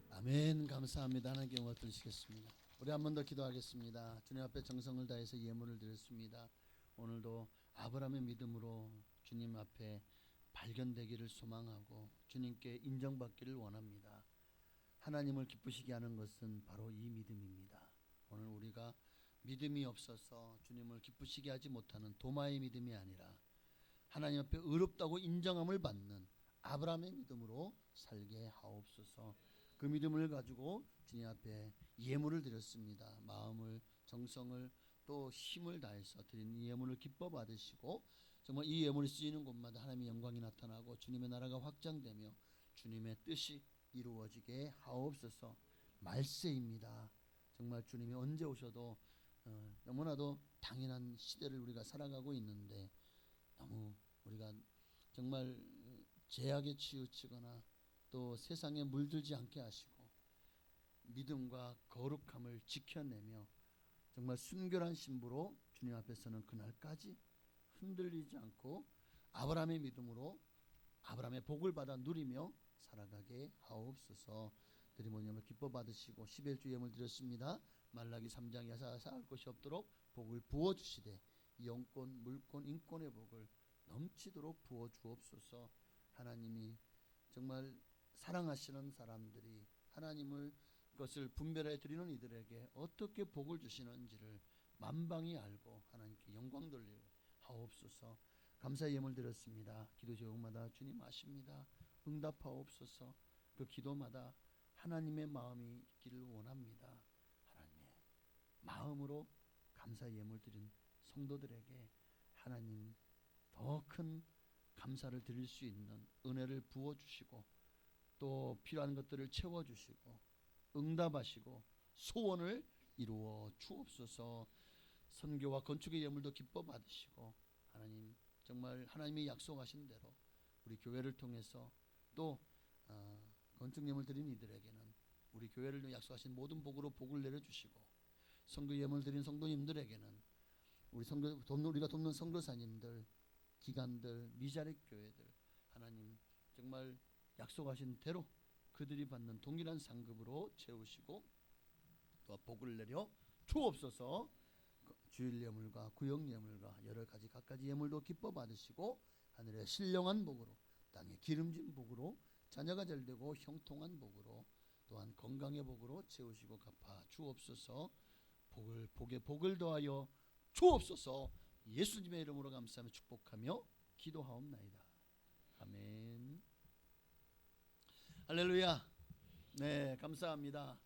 [SPEAKER 1] 아멘. 감사합니다. 하나님께 영광 드리시겠습니다. 우리 한 번 더 기도하겠습니다. 주님 앞에 정성을 다해서 예물을 드렸습니다. 오늘도 아브라함의 믿음으로 주님 앞에 발견되기를 소망하고 주님께 인정받기를 원합니다. 하나님을 기쁘시게 하는 것은 바로 이 믿음입니다. 오늘 우리가 믿음이 없어서 주님을 기쁘시게 하지 못하는 도마의 믿음이 아니라 하나님 앞에 의롭다고 인정함을 받는 아브라함의 믿음으로 살게 하옵소서. 그 믿음을 가지고 주님 앞에 예물을 드렸습니다. 마음을, 정성을 또 힘을 다해서 드린 예물을 기뻐 받으시고 정말 이 예물이 쓰이는 곳마다 하나님의 영광이 나타나고 주님의 나라가 확장되며 주님의 뜻이 이루어지게 하옵소서. 말세입니다. 정말 주님이 언제 오셔도 너무나도 당연한 시대를 우리가 살아가고 있는데 너무 우리가 정말 죄악에 치우치거나 또 세상에 물들지 않게 하시고 믿음과 거룩함을 지켜내며 정말 순결한 신부로 주님 앞에서는 그날까지 흔들리지 않고 아브라함의 믿음으로 아브라함의 복을 받아 누리며 살아가게 하옵소서. 드린 모든 예물 기뻐 받으시고 11주 예물 드렸습니다. 말라기 3장 야사할 것이 없도록 복을 부어주시되 영권, 물권, 인권의 복을 넘치도록 부어 주옵소서. 하나님이 정말 사랑하시는 사람들이 하나님을 그것을 분별해 드리는 이들에게 어떻게 복을 주시는지를 만방이 알고 하나님께 영광 돌리게 하옵소서. 감사의 예물 드렸습니다. 기도 제목마다 주님 아십니다. 응답하옵소서. 그 기도마다 하나님의 마음이 있기를 원합니다. 하나님의 마음으로 감사의 예물 드린 성도들에게 하나님 더 큰 감사를 드릴 수 있는 은혜를 부어주시고 또 필요한 것들을 채워주시고 응답하시고 소원을 이루어 주옵소서. 선교와 건축의 예물도 기뻐 받으시고 하나님 정말 하나님이 약속하신 대로 우리 교회를 통해서 또 건축 예물 드린 이들에게는 우리 교회를 약속하신 모든 복으로 복을 내려주시고 선교 예물 드린 성도님들에게는 우리가 돕는 선교사님들, 기관들, 미자립 교회들 하나님 정말 약속하신 대로 그들이 받는 동일한 상급으로 채우시고 또 복을 내려 주옵소서. 주일 예물과 구역 예물과 여러 가지 갖가지 예물도 기뻐 받으시고 하늘의 신령한 복으로 땅의 기름진 복으로 자녀가 잘되고 형통한 복으로 또한 건강의 복으로 채우시고 갚아 주옵소서. 복에 복을 더하여 주옵소서. 예수님의 이름으로 감사하며 축복하며 기도하옵나이다. 아멘. 할렐루야. 네, 감사합니다.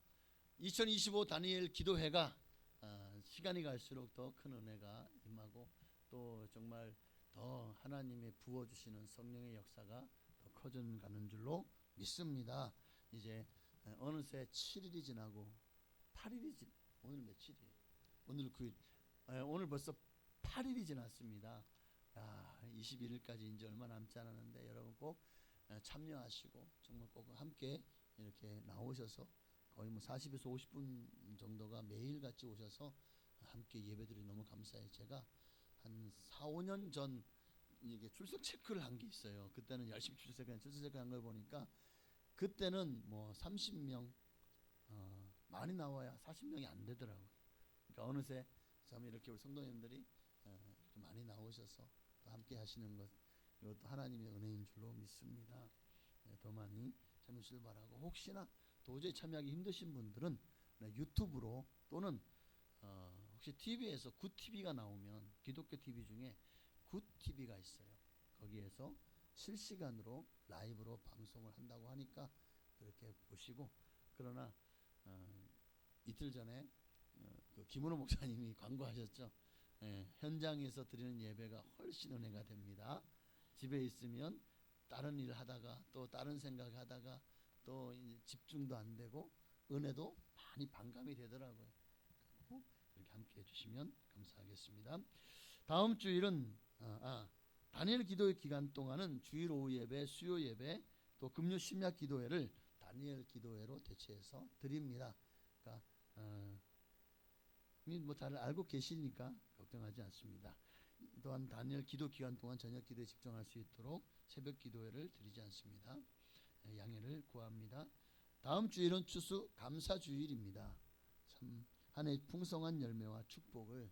[SPEAKER 1] 2025 다니엘 기도회가 시간이 갈수록 더 큰 은혜가 임하고 또 정말 더 하나님이 부어주시는 성령의 역사가 더 커져가는 줄로 믿습니다. 이제 어느새 7일이 지나고 8일이 오늘 며칠이에요? 오늘 9일. 오늘 벌써 8일이 지났습니다. 21일까지 이제 얼마 남지 않았는데 여러분 꼭 참여하시고 정말 꼭 함께 이렇게 나오셔서 거의 뭐 40에서 50분 정도가 매일 같이 오셔서 함께 예배드리 너무 감사해요. 제가 한 4, 5년 전 이게 출석 체크를 한 게 있어요. 그때는 열심히 출석 체크한 걸 보니까 그때는 뭐 30명 많이 나와야 40명이 안 되더라고요. 그러니까 어느새 참 이렇게 우리 성도님들이 이렇게 많이 나오셔서 또 함께 하시는 것 이것도 하나님의 은혜인 줄로 믿습니다. 더 많이 참여 주시길 바라고 혹시나 도저히 참여하기 힘드신 분들은 유튜브로 또는 혹시 TV에서 굿TV가 나오면 기독교 TV 중에 굿TV가 있어요. 거기에서 실시간으로 라이브로 방송을 한다고 하니까 그렇게 보시고 그러나 이틀 전에 그 김은호 목사님이 광고하셨죠. 현장에서 드리는 예배가 훨씬 은혜가 됩니다. 집에 있으면 다른 일 하다가 또 다른 생각 하다가 또 이제 집중도 안 되고 은혜도 많이 반감이 되더라고요. 그렇게 함께 해주시면 감사하겠습니다. 다음 주일은 다니엘 기도회 기간 동안은 주일 오후 예배, 수요 예배, 또 금요 심야 기도회를 다니엘 기도회로 대체해서 드립니다. 그러니까 뭐 잘 알고 계시니까 걱정하지 않습니다. 또한 다니엘 기도 기간 동안 저녁 기도에 집중할 수 있도록 새벽 기도회를 드리지 않습니다. 양해를 구합니다. 다음 주일은 추수 감사 주일입니다. 참 한 해 풍성한 열매와 축복을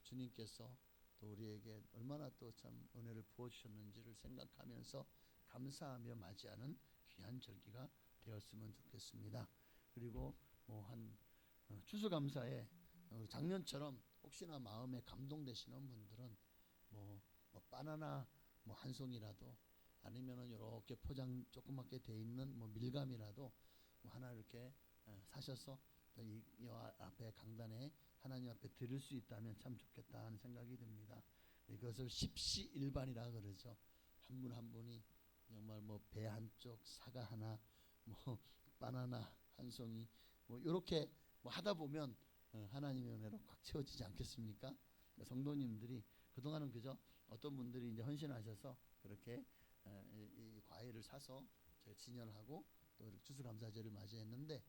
[SPEAKER 1] 주님께서 또 우리에게 얼마나 또 참 은혜를 부어 주셨는지를 생각하면서 감사하며 맞이하는 귀한 절기가 되었으면 좋겠습니다. 그리고 뭐 한 추수감사에 작년처럼 혹시나 마음에 감동되시는 분들은 뭐 바나나 뭐 한 송이라도 아니면은 이렇게 포장 조그맣게 돼 있는 뭐 밀감이라도 뭐 하나 이렇게 사셔서 이 앞에 강단에 하나님 앞에 드릴 수 있다면 참 좋겠다 하는 생각이 듭니다. 이것을 십시일반이라 그러죠. 한 분 한 분이 정말 뭐 배 한쪽, 사과 하나, 뭐 바나나 한 송이, 뭐 이렇게 뭐 하다 보면 하나님의 은혜로 꽉 채워지지 않겠습니까? 성도님들이 그동안은 그저 어떤 분들이 이제 헌신하셔서 그렇게 이 과일을 사서 진열하고 또 추수감사제를 맞이했는데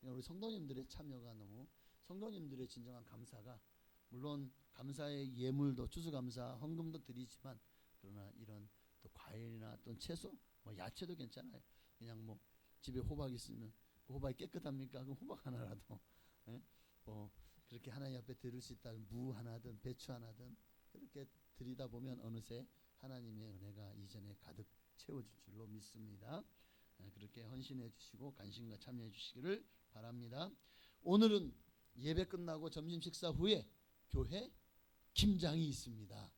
[SPEAKER 1] 우리 성도님들의 참여가 너무 성도님들의 진정한 감사가 물론 감사의 예물도 추수감사 헌금도 드리지만 그러나 이런 또 과일이나 또 채소 뭐 야채도 괜찮아요. 그냥 뭐 집에 호박 있으면 그 호박이 깨끗합니까? 그럼 호박 하나라도 뭐 그렇게 하나님 앞에 드릴 수 있다면 무 하나든 배추 하나든 그렇게 드리다 보면 어느새 하나님의 은혜가 이전에 가득 채워질 줄로 믿습니다. 그렇게 헌신해 주시고 관심과 참여해 주시기를 바랍니다. 오늘은 예배 끝나고 점심 식사 후에 교회 김장이 있습니다.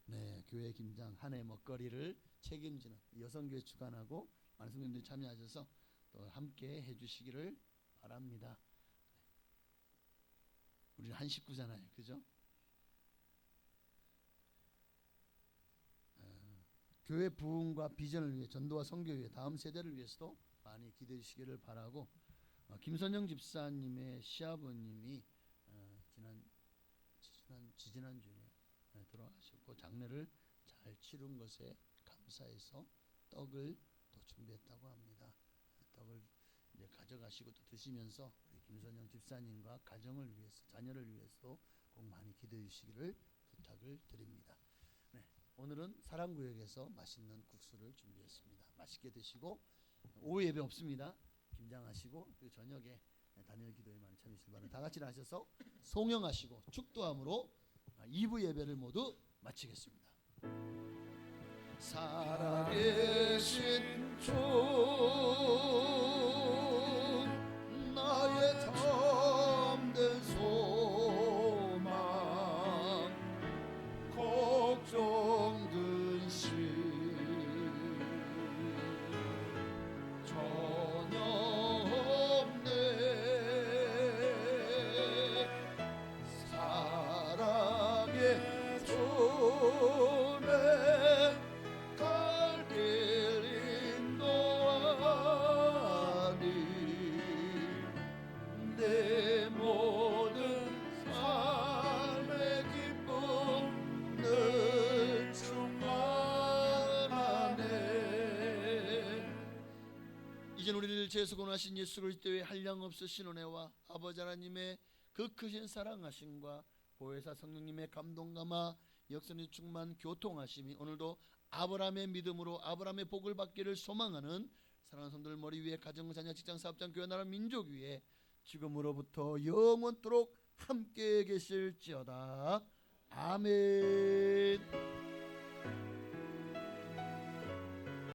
[SPEAKER 1] 네, 교회 김장 한 해 먹거리를 책임지는 여성교회 주관하고 많은 성도님들이 참여하셔서 또 함께 해주시기를 바랍니다. 우리는 한 식구잖아요, 그죠? 교회 부흥과 비전을 위해 전도와 선교를 위해 다음 세대를 위해서도 많이 기도해 주시기를 바라고 김선영 집사님의 시아버님이 지지난주에 돌아가셨고 장례를 잘 치른 것에 감사해서 떡을 또 준비했다고 합니다. 떡을 이제 가져가시고 또 드시면서 우리 김선영 집사님과 가정을 위해서 자녀를 위해서 꼭 많이 기도해 주시기를 부탁을 드립니다. 네, 오늘은 사랑구역에서 맛있는 국수를 준비했습니다. 맛있게 드시고 오후 예배 없습니다. 김장하시고 그 저녁에 단일 기도에 많이 참여하실 바랍니다. 다 같이 나셔서 송영하시고 축도함으로 2부 예배를 모두 마치겠습니다. 살아계신 주 나의 참된 소망 걱정 근심 전혀 없네 사랑의 주네 갈 길 인도하니 내 모든 삶의 기쁨 늘 충만하네. 이젠 우리를 죄에서 구원하신 예수 그리스도의 한량없으신 은혜와 아버지 하나님의 그 크신 사랑하심과 보혜사 성령님의 감동감화 역선의 충만 교통하심이 오늘도 아브라함의 믿음으로 아브라함의 복을 받기를 소망하는 사랑하는 성도들 머리 위에 가정, 자녀, 직장, 사업장, 교회, 나라, 민족 위에 지금으로부터 영원토록 함께 계실지어다. 아멘.